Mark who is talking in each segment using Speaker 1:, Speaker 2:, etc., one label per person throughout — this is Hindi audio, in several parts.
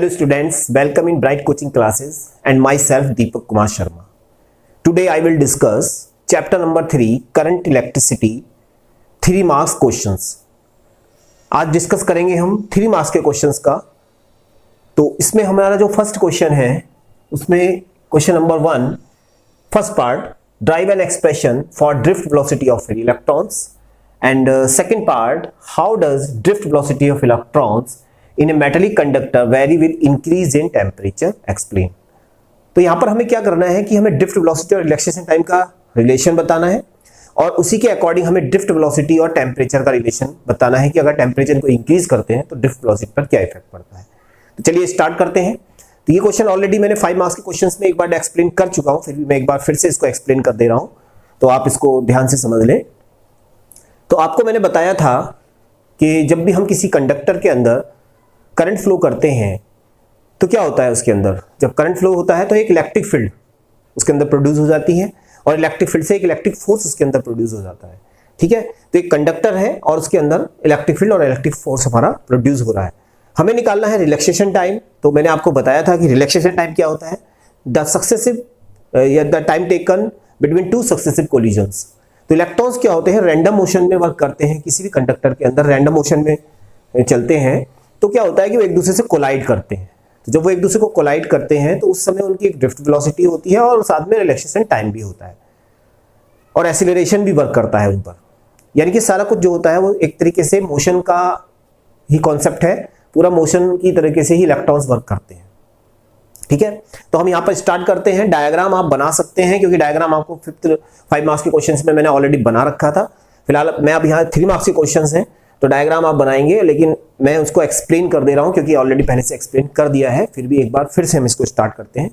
Speaker 1: Hello students, welcome in Bright Coaching Classes and myself Deepak Kumar Sharma. Today I will discuss chapter number 3 Current Electricity 3 marks questions. आज डिस्कस करेंगे हम 3 मार्क्स के क्वेश्चंस का। तो इसमें हमारा जो फर्स्ट क्वेश्चन है उसमें question number 1 first part drive an expression for drift velocity of free electrons and second part how does drift velocity of electrons in A metallic conductor very with increase in temperature explain. तो यहां पर हमें क्या करना है कि हमें ड्रिफ्ट वेलोसिटी और रिलैक्सेशन टाइम का रिलेशन बताना है और उसी के अकॉर्डिंग हमें ड्रिफ्ट वेलोसिटी और टेम्परेचर का रिलेशन बताना है कि अगर टेम्परेचर को इंक्रीज करते हैं तो ड्रिफ्ट वेलोसिटी पर क्या इफेक्ट पड़ता है। तो चलिए स्टार्ट करते हैं। तो ये क्वेश्चन ऑलरेडी मैंने 5 मार्क्स के क्वेश्चंस में एक बार एक्सप्लेन कर चुका हूं, फिर भी मैं एक बार फिर से इसको एक्सप्लेन कर दे रहा हूं, तो आप इसको ध्यान से समझ लें। तो आपको मैंने बताया था कि जब भी हम किसी कंडक्टर के अंदर करंट फ्लो करते हैं तो क्या होता है उसके अंदर, जब करंट फ्लो होता है तो एक इलेक्ट्रिक फील्ड उसके अंदर प्रोड्यूस हो जाती है और इलेक्ट्रिक फील्ड से एक इलेक्ट्रिक फोर्स उसके अंदर प्रोड्यूस हो जाता है। ठीक है, तो एक कंडक्टर है और उसके अंदर इलेक्ट्रिक फील्ड और इलेक्ट्रिक फोर्स हमारा प्रोड्यूस हो रहा है। हमें निकालना है रिलैक्सेशन टाइम। तो मैंने आपको बताया था कि रिलैक्सेशन टाइम क्या होता है, द सक्सेसिव या the time taken between 2 successive collisions. तो इलेक्ट्रॉन्स क्या होते हैं, रैंडम मोशन में वर्क करते हैं, किसी भी कंडक्टर के अंदर रैंडम मोशन में चलते हैं। तो क्या होता है कि वो एक दूसरे से कोलाइड करते हैं। तो जब वो एक दूसरे को कोलाइड करते हैं तो उस समय उनकी एक ड्रिफ्ट वेलोसिटी होती है और साथ में रिलैक्सेशन टाइम भी होता है और एक्सीलरेशन भी वर्क करता है उन पर। यानी कि सारा कुछ जो होता है वो एक तरीके से मोशन का ही कॉन्सेप्ट है, पूरा मोशन की तरीके से ही इलेक्ट्रॉन्स वर्क करते हैं। ठीक है, तो हम यहाँ पर स्टार्ट करते हैं। डायग्राम आप बना सकते हैं क्योंकि डायग्राम आपको 5 मार्क्स के क्वेश्चन में मैंने ऑलरेडी बना रखा था। फिलहाल मैं अब यहाँ 3 मार्क्स के क्वेश्चन हैं तो डायग्राम आप बनाएंगे, लेकिन मैं उसको एक्सप्लेन कर दे रहा हूं क्योंकि ऑलरेडी पहले से एक्सप्लेन कर दिया है। फिर भी एक बार फिर से हम इसको स्टार्ट करते हैं।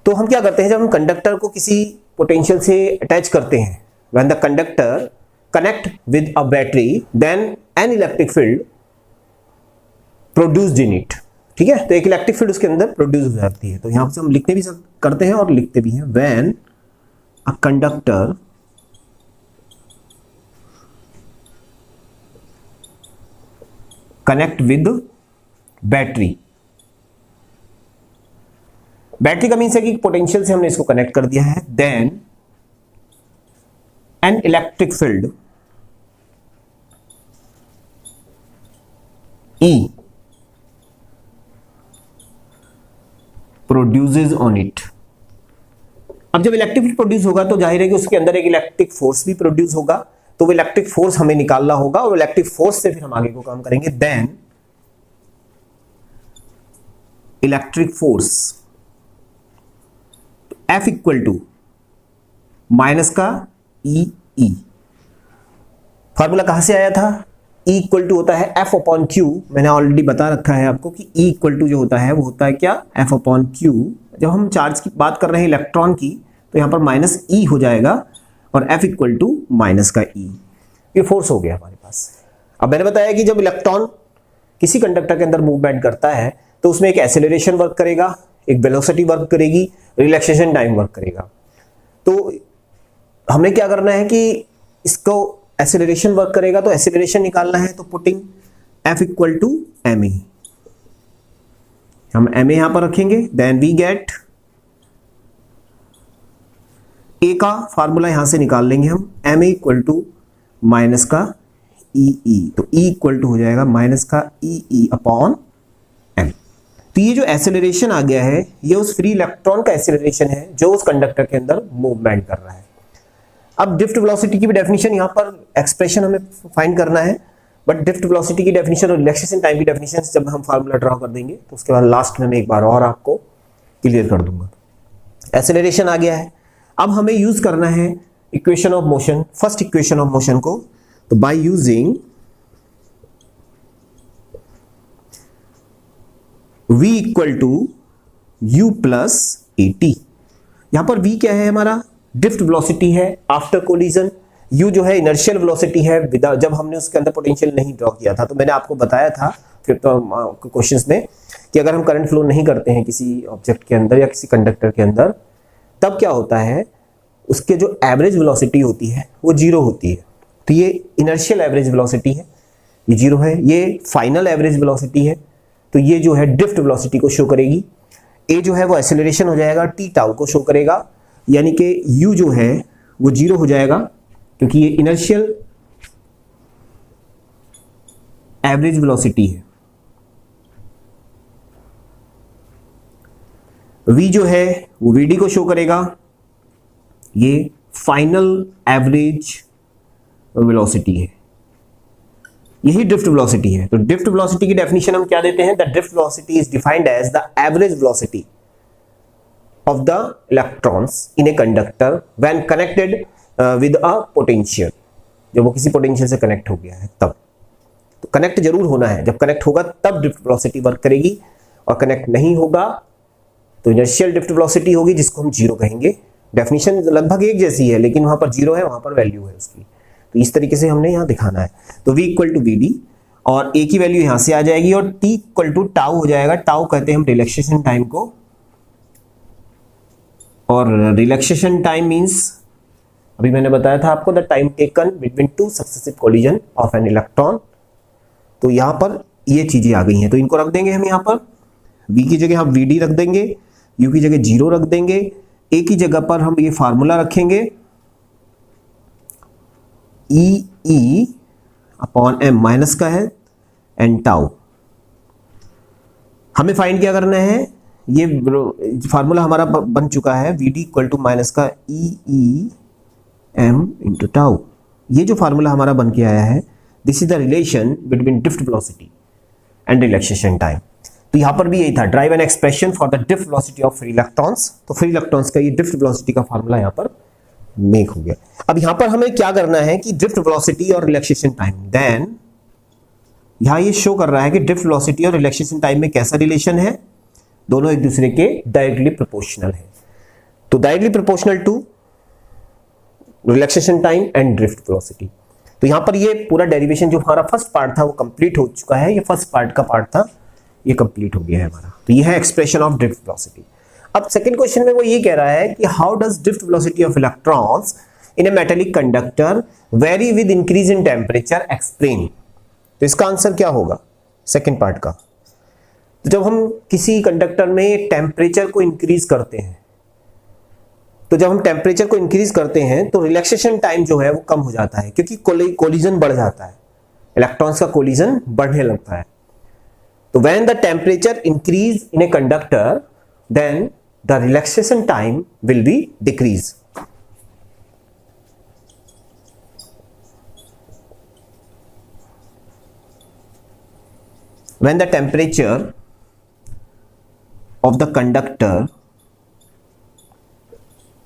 Speaker 1: तो हम क्या करते हैं, जब हम कंडक्टर को किसी पोटेंशियल से अटैच करते हैं, when the conductor connect with a battery then an electric field produced in it. ठीक है, तो एक इलेक्ट्रिक फील्ड उसके अंदर प्रोड्यूस हो जाती है। तो यहां से हम लिखने भी करते हैं और लिखते भी हैं, when a conductor connect with battery. Battery का मीन्स है कि पोटेंशियल से हमने इसको कनेक्ट कर दिया है। Then an electric field E produces on it. अब जब इलेक्ट्रिक फील्ड प्रोड्यूस होगा तो जाहिर है कि उसके अंदर एक इलेक्ट्रिक फोर्स भी प्रोड्यूस होगा, तो वो इलेक्ट्रिक फोर्स हमें निकालना होगा और इलेक्ट्रिक फोर्स से फिर हम आगे को काम करेंगे। Then electric force F equal to minus का E। फॉर्मूला कहां से आया था, E इक्वल टू होता है F अपॉन Q। मैंने ऑलरेडी बता रखा है आपको कि E इक्वल टू जो होता है वो होता है क्या, F अपॉन Q। जब हम चार्ज की बात कर रहे हैं इलेक्ट्रॉन की तो यहां पर माइनस E हो जाएगा और F इक्वल टू माइनस का E। ये फोर्स हो गया हमारे पास। अब मैंने बताया कि जब इलेक्ट्रॉन किसी कंडक्टर के अंदर मूवमेंट करता है तो उसमें एक एक्सेलरेशन वर्क करेगा, एक वेलोसिटी वर्क करेगी, रिलैक्सेशन टाइम वर्क करेगा। तो हमें क्या करना है कि इसको एक्सेलरेशन वर्क करेगा तो एक्सेलरेशन निकालना है, तो putting F equal to ma। हम ma यहां पर रखेंगे। देन वी गेट ए का फार्मूला यहां से निकाल लेंगे हम, ma इक्वल टू माइनस का ई। तो E इक्वल टू हो जाएगा माइनस का ई अपॉन m। तो ये जो एक्सेलरेशन आ गया है ये उस फ्री इलेक्ट्रॉन का एक्सेलरेशन है जो उस कंडक्टर के अंदर मूवमेंट कर रहा है। अब ड्रिफ्ट वेलोसिटी की भी डेफिनेशन यहां पर एक्सप्रेशन हमें फाइंड करना है, बट ड्रिफ्ट वेलोसिटी की डेफिनेशन और रिलैक्सेशन टाइम की डेफिनेशन जब हम फार्मूला ड्रॉ कर देंगे तो उसके बाद लास्ट में मैं एक बार और आपको क्लियर कर दूंगा। एक्सेलरेशन आ गया है, अब हमें यूज करना है equation of motion, first equation of motion को। तो by using v equal to u plus at। यहां पर v क्या है, हमारा ड्रिफ्ट वेलोसिटी है आफ्टर कोलिजन। u जो है इनर्शियल वेलोसिटी है जब हमने उसके अंदर पोटेंशियल नहीं ड्रॉ किया था। तो मैंने आपको बताया था फिर तो क्वेश्चंस में कि अगर हम करंट फ्लो नहीं करते हैं किसी ऑब्जेक्ट के अंदर या किसी कंडक्टर के अंदर, तब क्या होता है, उसके जो एवरेज वेलोसिटी होती है वो 0 होती है। तो ये इनर्शियल एवरेज वेलोसिटी है, ये 0 है। ये फाइनल एवरेज वेलोसिटी है तो ये जो है ड्रिफ्ट वेलोसिटी को शो करेगी। ए जो है वो एक्सेलरेशन हो जाएगा, टी टाउ को शो करेगा, यानी कि यू जो है वो 0 हो जाएगा क्योंकि ये इनर्शियल एवरेज वेलोसिटी है। वी जो है वो वीडी को शो करेगा, ये फाइनल एवरेज वेलोसिटी है, यही ड्रिफ्ट वेलोसिटी है। तो ड्रिफ्ट वेलोसिटी की डेफिनेशन हम क्या देते हैं? The drift velocity is defined as the average velocity of the electrons in a conductor when connected with a potential. जब वो किसी पोटेंशियल से कनेक्ट हो गया है तब, तो कनेक्ट जरूर होना है, जब कनेक्ट होगा तब ड्रिफ्ट वेलोसिटी वर्क करेगी, और कनेक्ट नहीं होगा तो इनर्शियल ड्रिफ्ट वेलोसिटी होगी जिसको हम 0 कहेंगे। डेफिनेशन लगभग एक जैसी है, लेकिन वहां पर 0 है, वहां पर वैल्यू है उसकी। तो इस तरीके से हमने यहां दिखाना है। तो v equal to V D, और a की वैल्यू यहां से आ जाएगी, और t इक्वल टू टाउ हो जाएगा। टाउ कहते हैं हम रिलैक्सेशन टाइम को, और रिलैक्सेशन टाइम मींस अभी मैंने बताया था आपको the time taken between two successive collision of an electron. तो यहां पर ये चीजें आ गई हैं, तो इनको रख देंगे हम यहां पर। v की जगह हम vd रख देंगे, u की जगह 0 रख देंगे, a की जगह पर हम ये फार्मूला रखेंगे E अपॉन m माइनस का है एंड टाउ। हमें फाइंड क्या करना है? ये फार्मूला हमारा बन चुका है, vd इक्वल टू माइनस का em इंटू टाउ। ये जो फार्मूला हमारा बन के आया है, this is the relation between drift velocity and relaxation time. तो यहां पर भी यही था, drive an expression for the drift velocity of free electrons. तो फ्री इलेक्ट्रॉन्स का ये ड्रिफ्ट वेलोसिटी का फार्मूला यहां पर मेक हो गया। अब यहां पर हमें क्या करना है कि ड्रिफ्ट वेलोसिटी और रिलैक्सेशन टाइम, देन यहां ये शो कर रहा है कि ड्रिफ्ट वेलोसिटी और रिलैक्सेशन टाइम में कैसा रिलेशन है, दोनों एक दूसरे के डायरेक्टली प्रोपोर्शनल है। तो directly proportional to relaxation time and drift velocity. तो यहां पर ये पूरा डेरिवेशन जो हमारा फर्स्ट पार्ट था वो कंप्लीट हो चुका है, ये फर्स्ट पार्ट का पार्ट था, ये कंप्लीट हो गया है हमारा। तो ये है एक्सप्रेशन ऑफ ड्रिफ्ट वेलोसिटी। अब सेकंड क्वेश्चन में वो ये कह रहा है कि how does drift velocity of electrons in A metallic conductor very with increase in temperature, explain. तो इसका आंसर क्या होगा सेकंड पार्ट का? तो जब हम किसी कंडक्टर में टेम्परेचर को इंक्रीज करते हैं, तो जब हम टेम्परेचर को इंक्रीज करते हैं तो रिलैक्सेशन टाइम जो है वो कम हो जाता है, क्योंकि कोलिजन बढ़ जाता है, इलेक्ट्रॉन्स का कोलिजन बढ़ने लगता है। तो when the temperature increase in a conductor, then the relaxation time will be decrease. When the temperature of the conductor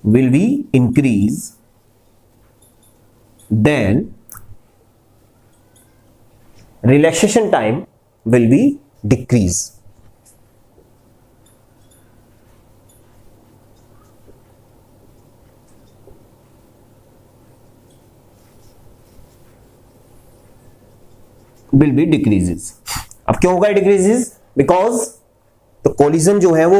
Speaker 1: will be increase, then relaxation time will be decrease. Will be decreases. अब क्यों होगा डिक्रीजेस? बिकॉज तो कोलिजन जो है वो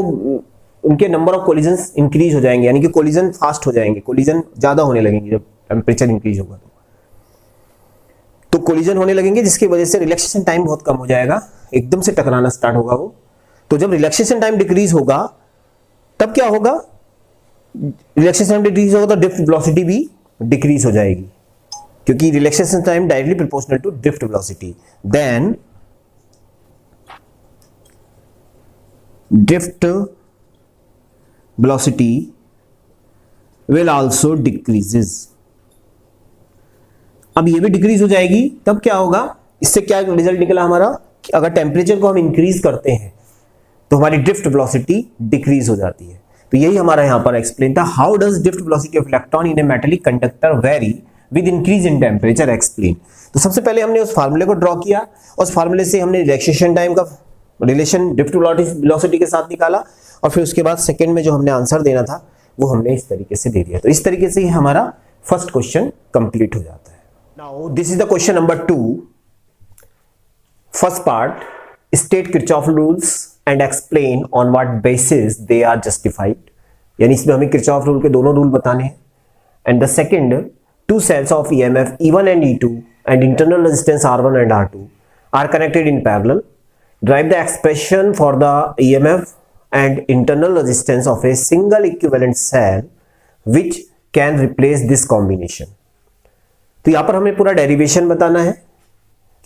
Speaker 1: उनके नंबर ऑफ कोलिजन इंक्रीज हो जाएंगे, यानी कि कोलिजन फास्ट हो जाएंगे, कोलिजन ज्यादा होने लगेंगे जब टेम्परेचर इंक्रीज होगा तो कोलिजन होने लगेंगे, जिसकी वजह से रिलैक्सेशन टाइम बहुत कम हो जाएगा, एकदम से टकराना स्टार्ट होगा वो। तो जब रिलैक्सेशन टाइम डिक्रीज होगा तब क्या होगा? रिलैक्सेशन टाइम डिक्रीज होगा तो ड्रिफ्ट वेलोसिटी भी डिक्रीज हो जाएगी, क्योंकि relaxation time directly proportional to drift velocity. Then drift velocity will also decreases. अब ये भी डिक्रीज हो जाएगी, तब क्या होगा? इससे क्या रिजल्ट निकला हमारा कि अगर टेम्परेचर को हम इंक्रीज करते हैं तो हमारी ड्रिफ्ट वेलोसिटी डिक्रीज हो जाती है। तो यही हमारा यहां पर एक्सप्लेन था, how does drift velocity of electron in A metallic conductor very with increase in temperature, explain. तो सबसे पहले हमने उस फार्मूले को ड्रॉ किया, उस फार्मूले से हमने रिलैक्सेशन टाइम का रिलेशन ड्रिफ्ट वेलोसिटी के साथ निकाला, और फिर उसके बाद सेकंड में जो हमने आंसर देना था वो हमने इस तरीके से दे दिया। तो इस तरीके से ही हमारा फर्स्ट क्वेश्चन कंप्लीट हो जाता है। Now this is the question number 2, first part, state Kirchhoff rules and explain on what basis they are justified. यानी इसमें हमें किरचॉफ रूल के दोनों रूल बताने हैं। And the second, two cells of EMF E1 and E2 and internal resistance R1 and R2 are connected in parallel. Derive the expression for the EMF and internal resistance of a single equivalent cell which can replace this combination. तो यहां पर हमें पूरा डेरिवेशन बताना है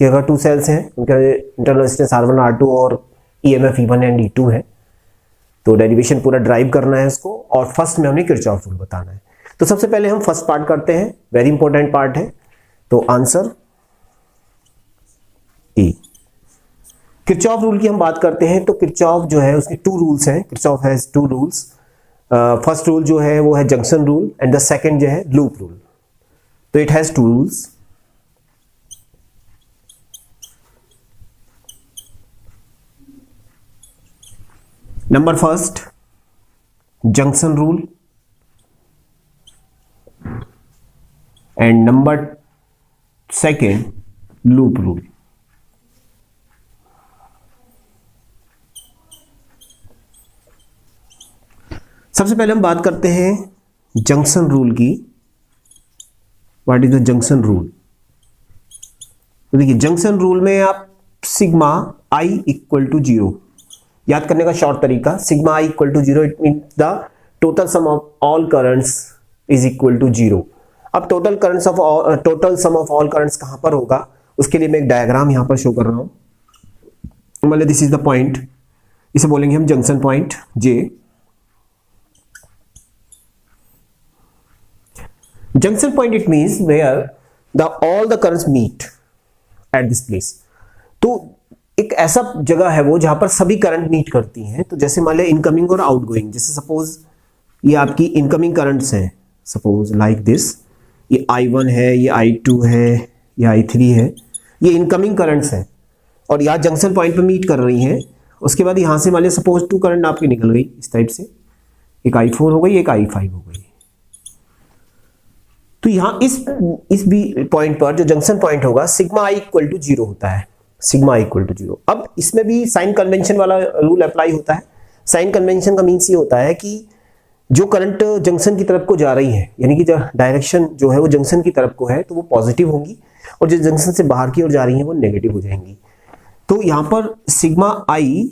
Speaker 1: कि अगर टू सेल्स हैं उनका इंटरनल रेजिस्टेंस R1 R2 और ईएमएफ E1 एंड E2 है, तो डेरिवेशन पूरा ड्राइव करना है उसको, और फर्स्ट में हमें किरचॉफ रूल बताना है। तो सबसे पहले हम फर्स्ट पार्ट करते हैं, वेरी इंपॉर्टेंट पार्ट है। तो आंसर E। किरचॉफ रूल की हम बात करते हैं तो किरचॉफ जो है उसके टू रूल्स हैं। Kirchhoff has two rules. First rule जो है वो है junction rule and the second जो है लूप रूल। तो it has two rules. Number first junction rule and number second loop rule. सबसे पहले हम बात करते हैं जंक्शन रूल की। What is the junction rule? तो देखिए जंक्शन रूल में आप सिग्मा आई इक्वल टू 0 याद करने का शॉर्ट तरीका, sigma I equal to 0 it mean the total sum of all currents is equal to 0। अब total sum of all currents कहां पर होगा, उसके लिए मैं एक डायग्राम यहां पर शो कर रहा हूं। मतलब दिस इज द पॉइंट, इसे बोलेंगे हम junction point J। Junction point it means where all the currents meet at this place। तो एक ऐसा जगह है वो जहां पर सभी करंट मीट करती हैं। तो जैसे मान लिया इनकमिंग और आउटगोइंग, जैसे सपोज ये आपकी इनकमिंग करंट्स हैं, सपोज लाइक दिस, ये I1 है, ये I2 है, ये I3 है, ये इनकमिंग करंट्स हैं और यहाँ जंक्शन पॉइंट पे मीट कर रही हैं। उसके बाद यहां से मान लिया सपोज 2 करंट आपकी निकल गई इस टाइप से, एक I4 हो गई, एक I5 हो गई। तो यहां इस भी पॉइंट पर जो जंक्शन पॉइंट होगा सिग्मा आई इक्वल टू 0 होता है, सिग्मा आई इक्वल टू 0। अब इसमें भी साइन कन्वेंशन वाला रूल अप्लाई होता है। साइन कन्वेंशन का मीन्स ये होता है कि जो करंट जंक्शन की तरफ को जा रही है, यानी कि जो डायरेक्शन जो है वो जंक्शन की तरफ को है, तो वो पॉजिटिव होंगी, और जो जंक्शन से बाहर की ओर जा रही है वो नेगेटिव हो जाएंगी। तो यहां पर सिग्मा आई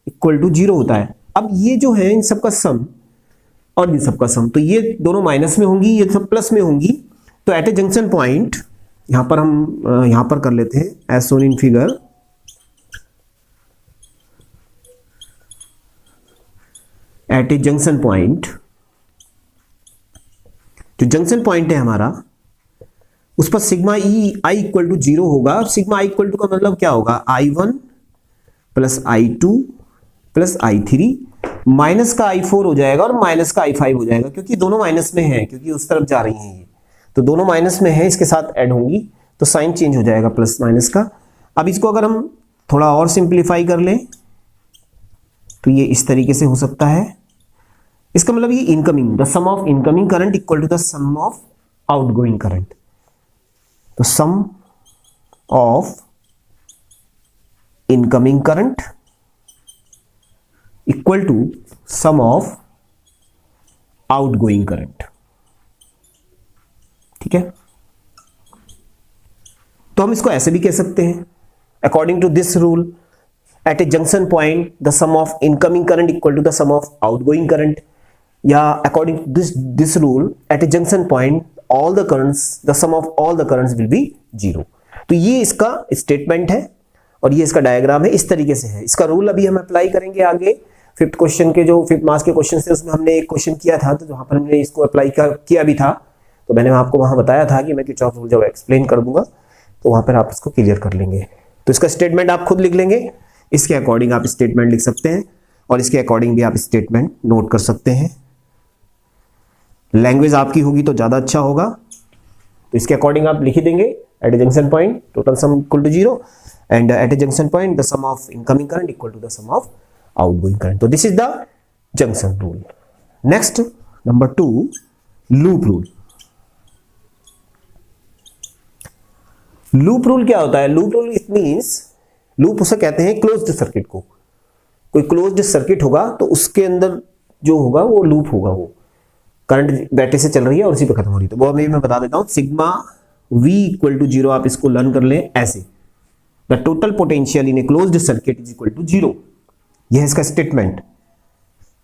Speaker 1: इक्वल टू 0 होता है। अब ये जो है इन सबका सम और इन सबका सम, तो ये दोनों माइनस में होंगी, ये सब प्लस में होंगी। तो एट ए जंक्शन पॉइंट यहां पर हम यहां पर कर लेते हैं as shown in figure. At a junction point, जो जंक्शन पॉइंट है हमारा, उस पर सिग्मा आई इक्वल टू 0 होगा। सिग्मा आई इक्वल टू का मतलब क्या होगा, I1 plus I2 plus I3 minus का I4 हो जाएगा और माइनस का I5 हो जाएगा, क्योंकि दोनों माइनस में है, क्योंकि उस तरफ जा रही हैं ये, तो दोनों माइनस में है, इसके साथ ऐड होंगी, तो साइन चेंज हो जाएगा प्लस माइनस का। अब इसको अगर हम थोड़ा और सिंप्लीफाई कर लें तो ये इस तरीके से हो सकता है। इसका मतलब ये incoming, the sum of incoming current equal to the sum of outgoing current. तो sum of incoming current equal to sum of outgoing current. ठीक है, तो हम इसको ऐसे भी कह सकते हैं, according to this rule at a junction point the sum of incoming current equal to the sum of outgoing current, या according to this rule at a junction point all the currents, the sum of all the currents will be 0। तो ये इसका स्टेटमेंट है और ये इसका डायग्राम है, इस तरीके से है। इसका रूल अभी हम अप्लाई करेंगे आगे। फिफ्थ क्वेश्चन के जो फिफ्थ मार्क्स के क्वेश्चन थे उसमें हमने एक क्वेश्चन किया था, तो वहां पर हमने इसको अप्लाई किया भी था, तो मैंने आपको वहां बताया था कि मैं किरचॉफ रूल जब एक्सप्लेन कर दूंगा तो वहां पर आप इसको क्लियर कर लेंगे। तो इसका स्टेटमेंट आप खुद लिख लेंगे, इसके अकॉर्डिंग आप स्टेटमेंट लिख सकते हैं और इसके अकॉर्डिंग भी आप स्टेटमेंट नोट कर सकते हैं। लैंग्वेज आपकी होगी तो ज्यादा अच्छा होगा, तो इसके अकॉर्डिंग आप लिख ही देंगे at a junction point total sum equal to 0 and at a junction point the sum of incoming current equal to the sum of outgoing current. तो this is the junction rule. Next number 2, loop rule. Loop rule क्या होता है? Loop rule it means, loop उसे कहते हैं क्लोज्ड सर्किट को। कोई क्लोज्ड सर्किट होगा तो उसके अंदर जो होगा वो लूप होगा, वो करंट बैटरी से चल रही है और उसी पे खत्म हो रही है। तो वो अभी मैं बता देता हूं, सिग्मा V इक्वल टू 0 आप इसको लर्न कर लें ऐसे, the total potential in a closed circuit is equal to 0। यह है इसका statement,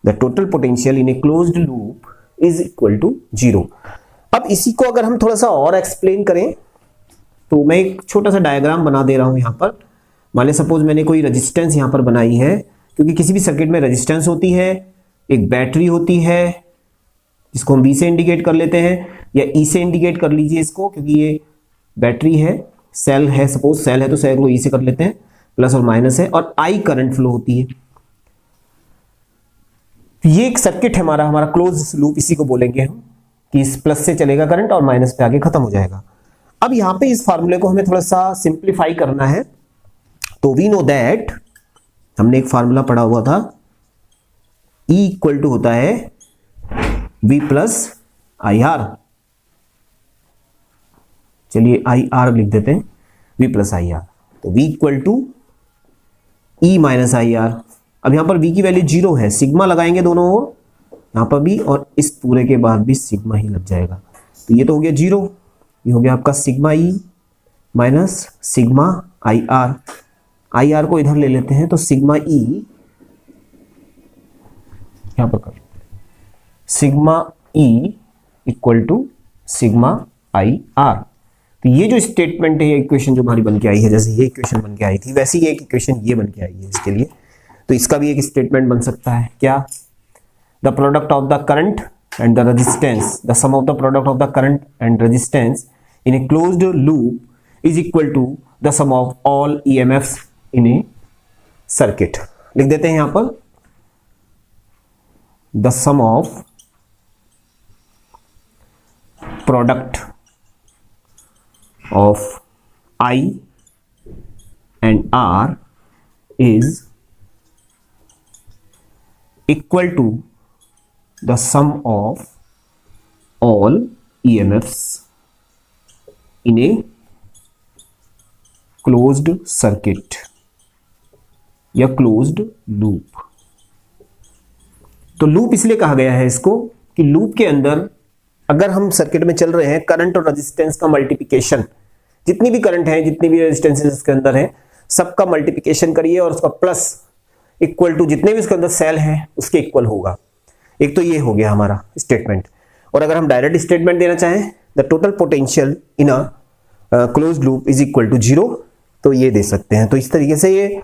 Speaker 1: the total potential in a closed loop is equal to 0। अब इसी को अगर हम थोड़ा सा और एक्सप्लेन करें तो मैं एक छोटा सा डायग्राम बना दे रहा हूं यहां पर। मान लीजिए सपोज मैंने कोई रेजिस्टेंस यहां पर बनाई है, क्योंकि किसी भी सर्किट में रेजिस्टेंस होती है, एक बैटरी होती है, इसको हम बी से इंडिकेट कर लेते हैं या ई से इंडिकेट कर लीजिए इसको, क्योंकि ये बैटरी है, सेल है, सपोज सेल है तो सेल को ई से कर लेते हैं, प्लस और माइनस है, और आई करंट फ्लो होती है। ये एक सर्किट है हमारा क्लोज लूप, इसी को बोलेंगे हम कि इस प्लस से चलेगा करंट और माइनस पे आके खत्म हो जाएगा। अब यहां पे इस फार्मूले को हमें थोड़ा सा सिंप्लीफाई करना है, तो वी नो दैट, हमने एक फार्मूला पढ़ा हुआ था, E इक्वल टू होता है V प्लस आई आर। चलिए आई आर लिख देते हैं, V प्लस आई आर, तो V equal to E minus I R. अब यहां पर V की वैल्यू 0 है, सिग्मा लगाएंगे दोनों ओर, यहां पर भी और इस पूरे के बाद भी सिग्मा ही लग जाएगा, तो ये तो हो गया 0, ये हो गया आपका sigma E minus sigma I are. I R को इधर ले लेते हैं, तो सिग्मा E यहां पर कर, sigma E equal to sigma I R. तो ये जो स्टेटमेंट है, ये इक्वेशन जो हमारी बन के आई है, जैसे ये इक्वेशन बन के आई थी वैसी ये एक इक्वेशन ये बन के आई है इसके लिए, तो इसका भी एक स्टेटमेंट बन सकता है क्या, the product of the current and the resistance, the sum of the product of the current and resistance in a closed loop is equal to the sum of all EMFs in a circuit. लिख देते हैं यहां पर, the sum of product of I and R is equal to the sum of all EMFs in a closed circuit या closed loop। तो लूप इसलिए कहा गया है इसको कि लूप के अंदर अगर हम सर्किट में चल रहे हैं, करंट और रेजिस्टेंस का मल्टीप्लिकेशन, जितनी भी करंट है, जितनी भी रेजिस्टेंस इसके अंदर है, सबका मल्टीप्लिकेशन करिए और उसका प्लस इक्वल टू जितने भी उसके अंदर सेल हैं उसके इक्वल होगा। एक तो ये हो गया हमारा स्टेटमेंट। और अगर हम डायरेक्ट स्टेटमेंट देना चाहें, the total potential in a closed loop is equal to 0, तो ये दे सकते हैं। तो इस तरीके से ये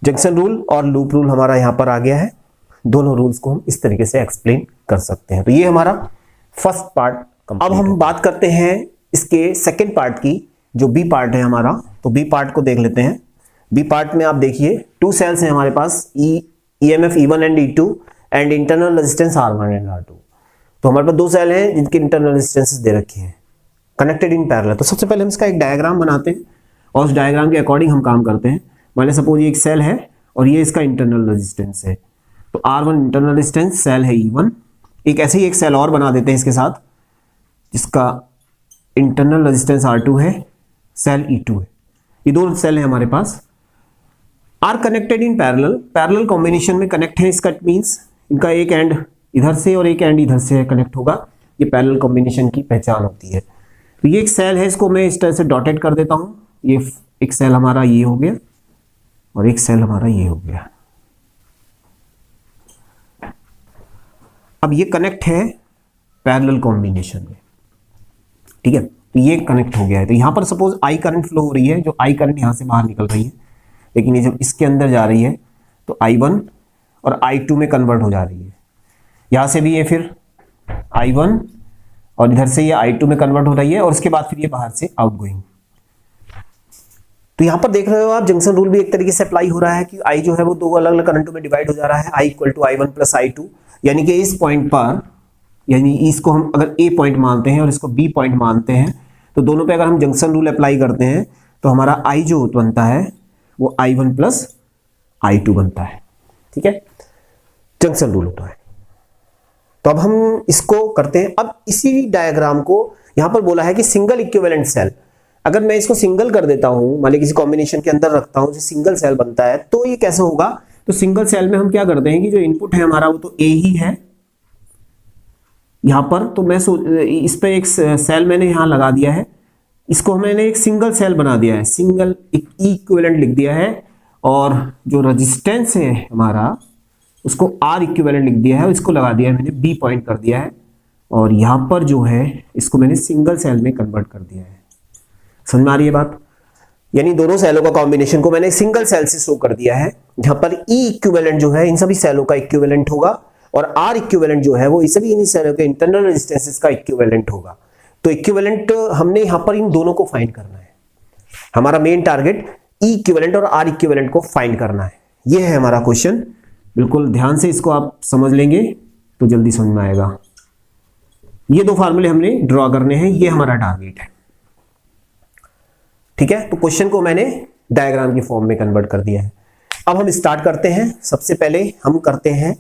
Speaker 1: जंक्शन रूल और लूप रूल हमारा यहाँ पर आ गया है। दोनों रूल्स को हम इस तरीके से एक्सप्लेन कर सकते हैं। तो ये हमारा फर्स्ट पार्ट। अब हम बात करते हैं इसके सेकंड पार्ट की, जो बी पार्ट है हमारा। तो बी पार्ट को देख लेते हैं। बी पार्ट में आप देखिए 2 सेल्स हैं हमारे पास, EMF E1 and E2 and internal resistance R1 and R2। तो हमारे पास 2 सेल हैं जिनके इंटरनल रेजिस्टेंसेस दे रखे हैं, कनेक्टेड इन पैरेलल। तो सबसे पहले हम इसका एक डायग्राम बनाते हैं और उस डायग्राम के अकॉर्डिंग हम काम करते हैं। मान लीजिए सपोज ये एक सेल है और ये इसका इंटरनल रेजिस्टेंस है, तो R1 इंटरनल रेजिस्टेंस, सेल है E1। एक ऐसे ही एक सेल और बना देते हैं इसके साथ, जिसका इंटरनल रेजिस्टेंस R2 है, सेल E2 है। ये 2 सेल है हमारे पास, are connected in parallel, parallel combination में कनेक्ट है। इसका मींस इनका एक एंड इधर से और एक एंड इधर से कनेक्ट होगा। ये पैरेलल कॉम्बिनेशन की पहचान होती है। तो ये एक सेल है, इसको मैं इस तरह से डॉटेड कर देता हूं। ये एक सेल हमारा ये हो गया और एक सेल हमारा ये हो गया। अब ये कनेक्ट है पैरेलल कॉम्बिनेशन में, ठीक है। तो ये कनेक्ट हो गया है। तो यहां पर सपोज आई करंट फ्लो हो रही है, जो आई करंट यहां से बाहर निकल रही है, लेकिन ये जब इसके अंदर जा रही है तो I1 और I2 में कन्वर्ट हो जा रही है। यहां से भी ये फिर I1 और इधर से ये I2 में कन्वर्ट हो रही है और उसके बाद फिर ये बाहर से आउटगोइंग। तो यहां पर देख रहे हो आप, जंक्शन रूल भी एक तरीके से अप्लाई हो रहा है कि I जो है वो 2 अलग अलग करंटों में डिवाइड हो जा रहा है। I equal to I1 plus I2, यानी कि इस पॉइंट पर, यानी इसको हम अगर A पॉइंट मानते हैं और इसको B पॉइंट मानते हैं, तो दोनों पे अगर हम जंक्शन रूल अप्लाई करते हैं तो हमारा I जो बनता है वो I1 प्लस I2 बनता है, ठीक है, जंक्शन रूल होता है। तो अब हम इसको करते हैं। अब इसी डायग्राम को यहां पर बोला है कि सिंगल इक्विवेलेंट सेल, अगर मैं इसको सिंगल कर देता हूं, मान लीजिए किसी कॉम्बिनेशन के अंदर रखता हूं जो सिंगल सेल बनता है, तो ये कैसे होगा। तो सिंगल सेल में हम क्या करते हैं कि जो इनपुट है हमारा वो तो A ही है यहां पर। तो मैं इस पे एक सेल मैंने यहां लगा दिया है इसको मैंने एक सिंगल सेल बना दिया है, सिंगल इक्विवेलेंट लिख दिया है, और जो रेजिस्टेंस है हमारा उसको आर इक्विवेलेंट लिख दिया है, इसको लगा दिया है मैंने, बी पॉइंट कर दिया है, और यहां पर जो है इसको मैंने सिंगल सेल में कन्वर्ट कर दिया है। समझ में आ रही है बात? यानी दोनों सेलों का कॉम्बिनेशन को मैंने सिंगल सेल से शो कर दिया है, जहां पर ई इक्विवेलेंट जो है इन सभी सेलों का इक्विवेलेंट होगा, और आर इक्विवेलेंट जो है वो इस सभी इन सेलों के इंटरनल रेजिस्टेंसेस का इक्विवेलेंट होगा। तो इक्विवेलेंट हमने यहां पर इन दोनों को फाइंड करना है। हमारा मेन टारगेट ई इक्विवेलेंट और आर इक्विवेलेंट को फाइंड करना है। ये है हमारा क्वेश्चन। बिल्कुल ध्यान से इसको आप समझ लेंगे तो जल्दी समझ में आएगा। ये दो फार्मूले हमने ड्रॉ करने हैं, ये हमारा टारगेट है। ठीक है, तो क्वेश्चन को मैंने डायग्राम की फॉर्म में कन्वर्ट कर दिया है। अब हम स्टार्ट करते हैं। सबसे पहले हम करते हैं,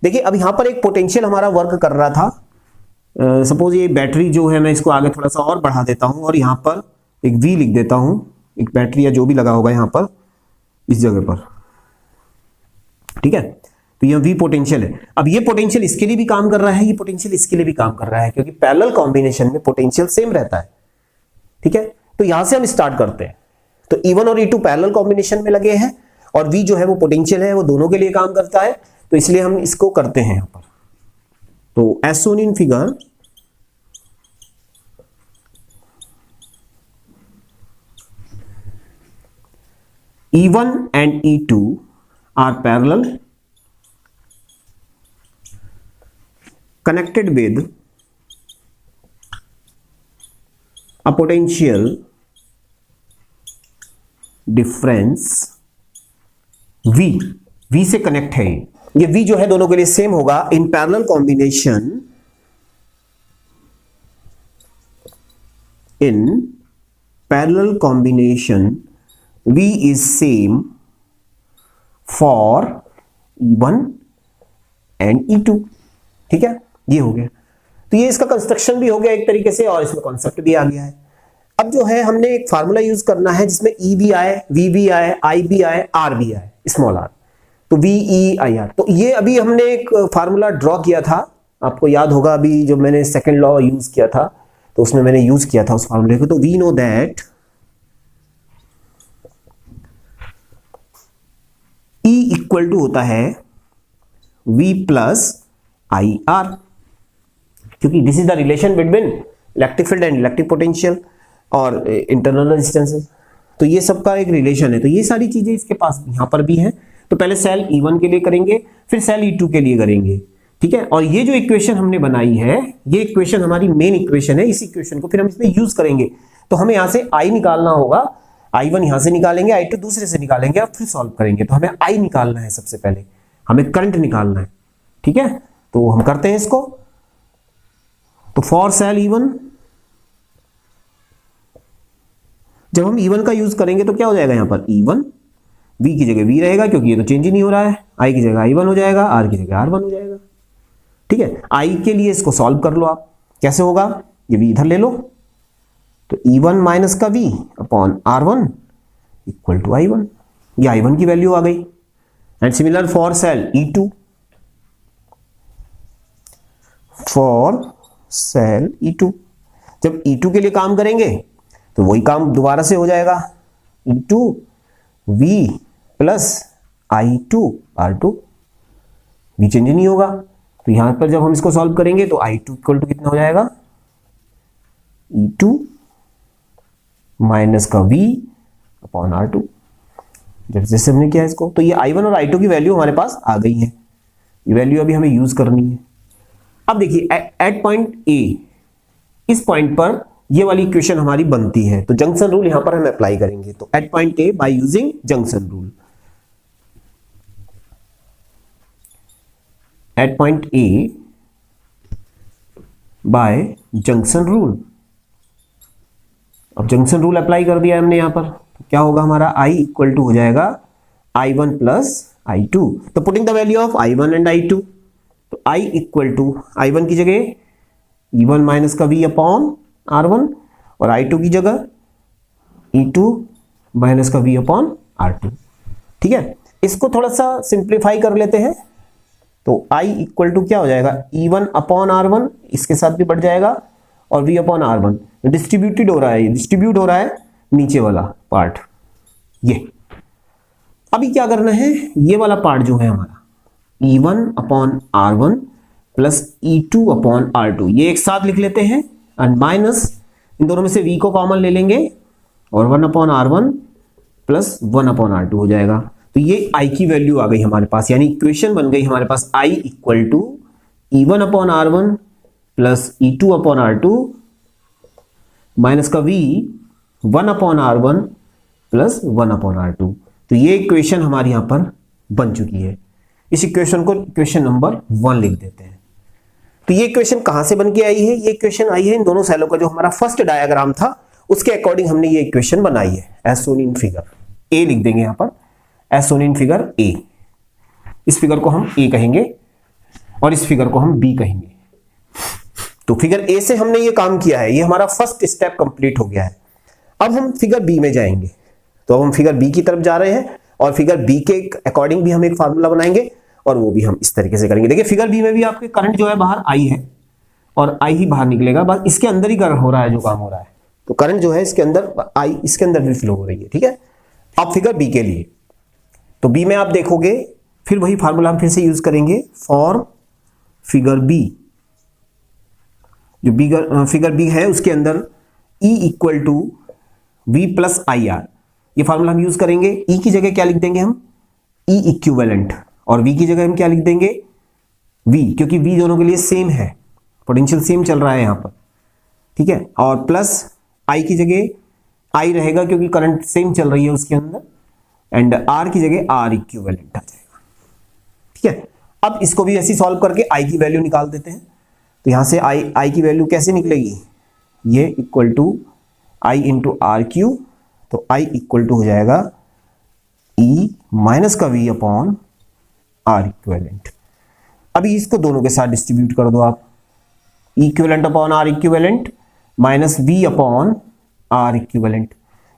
Speaker 1: देखिए अब यहां पर एक पोटेंशियल हमारा वर्क कर रहा था। सपोज ये बैटरी जो है, मैं इसको आगे थोड़ा सा और बढ़ा देता हूं और यहां पर एक V लिख देता हूं, एक बैटरी या जो भी लगा होगा यहां पर इस जगह पर। ठीक है, तो यह V पोटेंशियल है। अब ये पोटेंशियल इसके लिए भी काम कर रहा है, ये पोटेंशियल इसके लिए भी काम कर रहा है, क्योंकि पैरेलल कॉम्बिनेशन में पोटेंशियल सेम रहता है। ठीक है, तो यहां से हम स्टार्ट करते हैं। तो E1 और E2 पैरेलल कॉम्बिनेशन में लगे हैं, और V जो है वो पोटेंशियल है, वो दोनों के लिए काम करता है, तो इसलिए हम इसको करते हैं यहां पर। तो as shown in figure, E1 and E2 are parallel, connected with a potential difference V। V से कनेक्ट है ये V जो है दोनों के लिए सेम होगा। In parallel combination, in parallel combination V is same for E1 and E2। ठीक है, ये हो गया। तो ये इसका कंस्ट्रक्शन भी हो गया एक तरीके से, और इसमें कॉन्सेप्ट भी आ गया है। अब जो है हमने एक फार्मूला यूज करना है जिसमें E भी आए, V भी आए, I भी आए, R भी आए, स्मॉल r, तो VEIR। तो ये अभी हमने एक फार्मूला ड्रॉ किया था, आपको याद होगा अभी जब मैंने सेकंड लॉ यूज किया था तो उसमें मैंने यूज किया था उस फार्मूले को। तो we know that E equal to होता है V प्लस IR, क्योंकि this is the relation between electric field and electric potential और इंटरनल रेजिस्टेंसेस। तो ये सबका एक रिलेशन है। तो ये सारी चीजें इसके पास यहां पर भी हैं। तो पहले सेल E1 के लिए करेंगे, फिर सेल E2 के लिए करेंगे। ठीक है, और ये जो इक्वेशन हमने बनाई है, ये इक्वेशन हमारी मेन इक्वेशन है। इस इक्वेशन को फिर हम इसमें यूज करेंगे। तो हमें यहां से I निकालना होगा, I1 यहां से निकालेंगे, I2 दूसरे से निकालेंगे, और फिर सॉल्व करेंगे। तो हमें I निकालना है, सबसे पहले हमें करंट निकालना है। ठीक है, तो हम करते हैं इसको। तो फॉर सेल E1, जब हम E1 का यूज करेंगे तो क्या हो जाएगा, यहां पर E1, V की जगह V रहेगा क्योंकि ये तो चेंज ही नहीं हो रहा है, I की जगह I1 हो जाएगा, R की जगह R1 हो जाएगा। ठीक है, I के लिए इसको सॉल्व कर लो आप। कैसे होगा, ये V इधर ले लो, तो E1 माइनस का V upon R1 equal to I1, ये I1 की वैल्यू आ गई। And similar for sale E2, for sale E2, जब E2 के लिए काम करेंगे तो वही काम दोबारा से हो जाएगा, E2 V plus I2 R2, V change नहीं होगा। तो यहां पर जब हम इसको सॉल्व करेंगे तो I2 इक्वल टू कितना हो जाएगा, E2 माइनस का V अपॉन R2। जब जैसे हमने किया इसको, तो ये I1 और I2 की वैल्यू हमारे पास आ गई है। ये वैल्यू अभी हमें यूज करनी है। अब देखिए एट पॉइंट A, इस पॉइंट पर ये वाली इक्वेशन हमारी बनती है, तो जंक्शन रूल यहां पर हम अप्लाई करेंगे। तो at point A by using junction rule, at point A by junction rule. अब जंक्शन रूल अप्लाई कर दिया हमने यहां पर, तो क्या होगा हमारा I इक्वल टू हो जाएगा I1 प्लस I2। तो putting the value of I1 and I2, तो I इक्वल टू I1 की जगह E1 माइनस का V अपॉन R1, और I2 की जगह E2 माइनस का V अपॉन R2। ठीक है, इसको थोड़ा सा सिंप्लीफाई कर लेते हैं। तो I इक्वल टू क्या हो जाएगा, E1 अपॉन R1, इसके साथ भी बढ़ जाएगा, और v अपॉन R1 डिस्ट्रीब्यूटेड हो रहा है, डिस्ट्रीब्यूट हो रहा है नीचे वाला पार्ट ये। अभी क्या करना है, ये वाला पार्ट जो है हमारा E1 upon R1 plus E2 upon R2 ये एक साथ लिख लेते हैं एंड माइनस इन दोनों में से v को कॉमन ले लेंगे और 1 upon R1 plus 1 upon R2 हो जाएगा। तो ये I की वैल्यू आ गई हमारे पास, यानी इक्वेशन बन गई हमारे पास I equal to E1 upon R1 plus E2 upon R2 minus का v 1 upon R1 plus 1 upon R2। तो ये इक्वेशन हमारी यहां पर बन चुकी है। इस इक्वेशन को इक्वेशन नंबर 1 लिख देते हैं। तो ये इक्वेशन कहां से बन के आई है, ये इक्वेशन आई है इन दोनों सेलों का जो हमारा फर्स्ट डायग्राम था उसके अकॉर्डिंग हमने ये इक्वेशन बनाई है एज सोन इन फिगर। ए लिख देंगे यहां पर as shown in figure A. इस फिगर को हम ए कहेंगे और इस फिगर को हम बी कहेंगे। तो फिगर ए से हमने ये काम किया है, ये हमारा फर्स्ट स्टेप कंप्लीट हो गया है। अब हम फिगर बी में जाएंगे। तो अब हम फिगर बी की तरफ जा रहे हैं और फिगर बी के अकॉर्डिंग भी हम एक फार्मूला बनाएंगे और वो भी हम इस तरीके से करेंगे। देखिए फिगर बी में भी आपके करंट जो है बाहर आई है और आई ही बाहर निकलेगा, बस इसके अंदर ही करंट हो रहा है जो काम हो रहा है। तो करंट जो है इसके अंदर आई इसके अंदर भी फ्लो हो रही है, ठीक है। अब फिगर बी के लिए, तो बी में आप देखोगे फिर वही फार्मूला हम फिर से यूज करेंगे फॉर फिगर बी। जो फिगर बी है उसके अंदर E equal to V plus I R, ये फार्मूला हम यूज करेंगे। E की जगह क्या लिख देंगे हम, E इक्विवेलेंट, और V की जगह हम क्या लिख देंगे, V, क्योंकि V दोनों के लिए सेम है, पोटेंशियल सेम चल रहा है यहां पर, ठीक है। और प्लस I की जगह I रहेगा क्योंकि करंट सेम चल रही है उसके अंदर, एंड R की जगह R इक्विवेलेंट आ जाएगा, ठीक है। अब इसको भी ऐसे सॉल्व करके I की वैल्यू निकाल देते हैं। तो यहां से I की वैल्यू कैसे निकलेगी, ये equal to I into R Q, तो I इक्वल टू हो जाएगा E माइनस का V अपॉन आर इक्विवेलेंट। अभी इसको दोनों के साथ डिस्ट्रीब्यूट कर दो आप, equivalent upon R equivalent minus V upon R equivalent,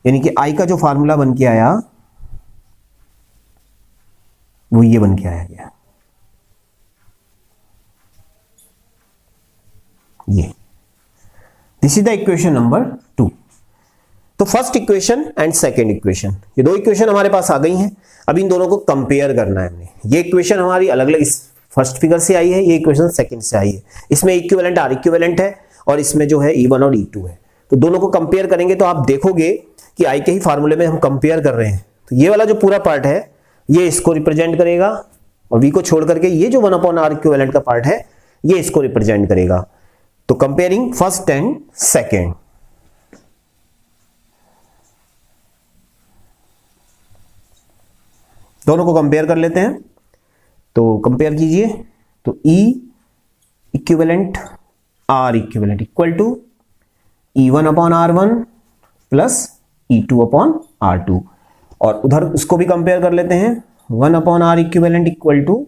Speaker 1: यानी कि I का जो फार्मूला बन के आया वो ये बन के आया गया, ये। This is the equation number 2। तो first equation and second equation, ये दो इक्वेशन हमारे पास आ गई हैं। अब इन दोनों को कंपेयर करना है हमने। ये इक्वेशन हमारी अलग अलग इस फर्स्ट फिगर से आई है, ये इक्वेशन सेकंड से आई है। इसमें इक्विवेलेंट आर इक्विवेलेंट है और इसमें जो है E1 और E2 है। तो दोनों को कंपेयर करेंगे तो आप देखोगे कि आई के ही फार्मूले में हम कंपेयर कर रहे हैं। तो ये वाला जो पूरा पार्ट है ये इसको रिप्रेजेंट करेगा और V को छोड़ करके ये जो 1 अपॉन आर इक्विवेलेंट का पार्ट है ये इसको रिप्रेजेंट करेगा। तो कंपेयरिंग फर्स्ट एंड सेकेंड, दोनों को कंपेयर कर लेते हैं। तो कंपेयर कीजिए, तो E equivalent R equivalent equal to E1 upon R1 plus E2 upon R2, और उधर उसको भी कंपेयर कर लेते हैं। 1 upon R equivalent equal to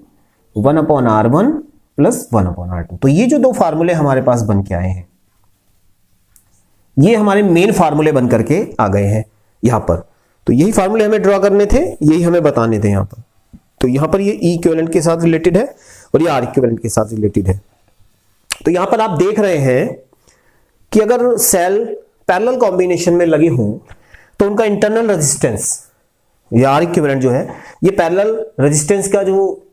Speaker 1: 1 upon R1 plus 1 upon R2। तो ये जो दो फार्मूले हमारे पास बन के आए हैं ये हमारे मेन फार्मूले बन करके आ गए हैं यहां पर। तो यही फार्मूले हमें ड्रॉ करने थे, यही हमें बताने थे यहां पर। तो यहां पर ये E इक्विवेलेंट के साथ रिलेटेड है और ये R इक्विवेलेंट के साथ रिलेटेड है। तो यहां पर आप देख रहे हैं कि अगर सेल पैरेलल कॉम्बिनेशन में लगे हों तो उनका इंटरनल रेजिस्टेंस, ये R इक्विवेलेंट जो है ये पैरेलल रेजिस्टेंस का जो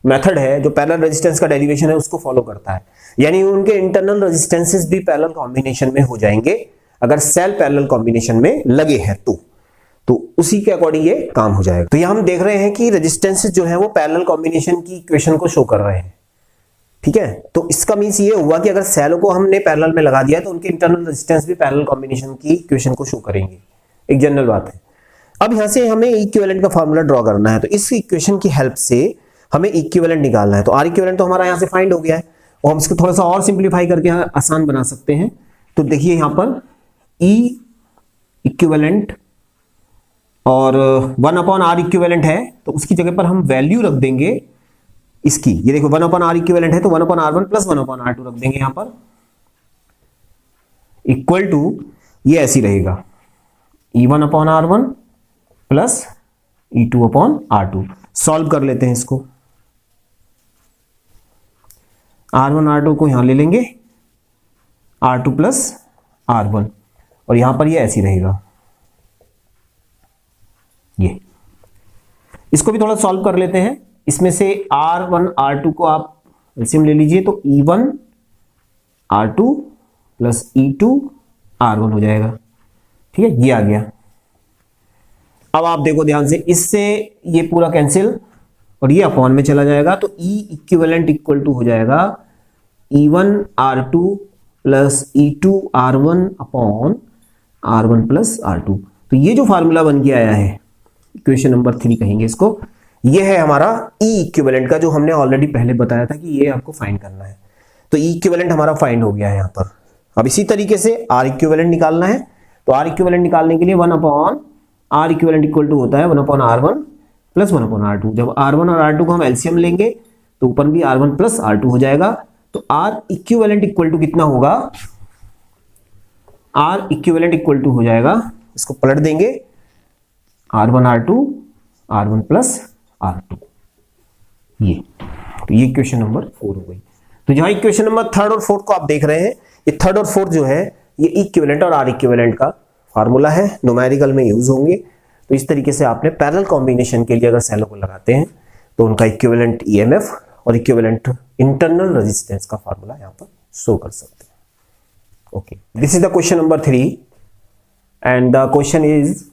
Speaker 1: मेथड है, जो पैरेलल रेजिस्टेंस का डेरिवेशन है उसको फॉलो करता है। यानी उनके इंटरनल रेजिस्टेंसेस भी पैरेलल कॉम्बिनेशन में हो जाएंगे अगर सेल पैरेलल कॉम्बिनेशन में लगे हैं तो उसी के अकॉर्डिंग ये काम हो जाएगा। तो यहां हम देख रहे हैं कि रेजिस्टेंसेस जो है वो पैरेलल कॉम्बिनेशन की इक्वेशन को शो कर रहे हैं, ठीक है। तो इसका मीन्स ये हुआ कि अगर सेलों को हमने पैरेलल में लगा दिया तो उनके इंटरनल रेजिस्टेंस भी पैरेलल कॉम्बिनेशन की इक्वेशन को शो करेंगे, एक जनरल बात है। अब यहां से हमें इक्विवेलेंट का फार्मूला ड्रॉ करना है, तो इस इक्वेशन की हेल्प से हमें इक्विवेलेंट निकालना है। तो आर इक्विवेलेंट तो हमारा यहां से फाइंड हो गया है और हम इसको थोड़ा सा और सिंप्लीफाई करके आसान बना सकते हैं। तो देखिए यहां पर E इक्विवेलेंट और 1 अपॉन आर इक्विवेलेंट है तो उसकी जगह पर हम वैल्यू रख देंगे इसकी, ये देखो 1 अपॉन आर इक्विवेलेंट है तो 1 upon R1 plus 1 upon R2 रख देंगे यहां पर, इक्वल टू ये ऐसी रहेगा E1 upon R1 plus E2 upon R2। Solve कर लेते हैं इसको, R1 R2 को यहां ले लेंगे, R2 प्लस R1, और यहां पर ये ऐसे ही रहेगा। ये इसको भी थोड़ा सॉल्व कर लेते हैं। इसमें से R1 R2 को आप एलसीएम ले लीजिए तो E1 R2 plus E2 R1 हो जाएगा। ठीक है, ये आ गया। अब आप देखो ध्यान से, इससे ये पूरा कैंसिल और ये अपॉन में चला जाएगा, तो E इक्विवेलेंट इक्वल टू हो जाएगा E1 R2 plus E2 R1 upon R1 plus R2। तो ये जो फार्मूला बन के आया है, इक्वेशन नंबर 3 कहेंगे इसको, ये है हमारा E इक्विवेलेंट का, जो हमने ऑलरेडी पहले बताया था कि ये आपको फाइंड करना है। तो E इक्विवेलेंट हमारा फाइंड हो गया है यहाँ पर। अब इसी तरीके से R इक्विवेलेंट निकालना है, तो R इक्विवेलेंट निकालने के लिए 1 upon R equivalent equal to होता है 1 upon R1 plus 1 upon R2। जब R1 और R2 को हम एलसीएम लेंगे तो ऊपर भी R1 प्लस R2 हो जाएगा। तो R इक्विवेलेंट इक्वल टू कितना होगा, R इक्विवेलेंट इक्वल टू हो जाएगा, इसको पलट देंगे, R1 R2 R1 plus R2। ये तो ये इक्वेशन नंबर 4 हो गई। तो जहां इक्वेशन नंबर 3 और 4 को आप देख रहे हैं, ये 3 और 4 जो है ये इक्विवेलेंट और R इक्विवेलेंट का फार्मूला है, न्यूमेरिकल में यूज होंगे। तो इस तरीके से आपने पैरेलल कॉम्बिनेशन के लिए अगर सेलों को लगाते हैं तो उनका इक्विवेलेंट ईएमएफ और इक्विवेलेंट इंटरनल रेजिस्टेंस का फार्मूला यहां पर शो कर सकते हैं। Okay, this is the question number 3 and the question is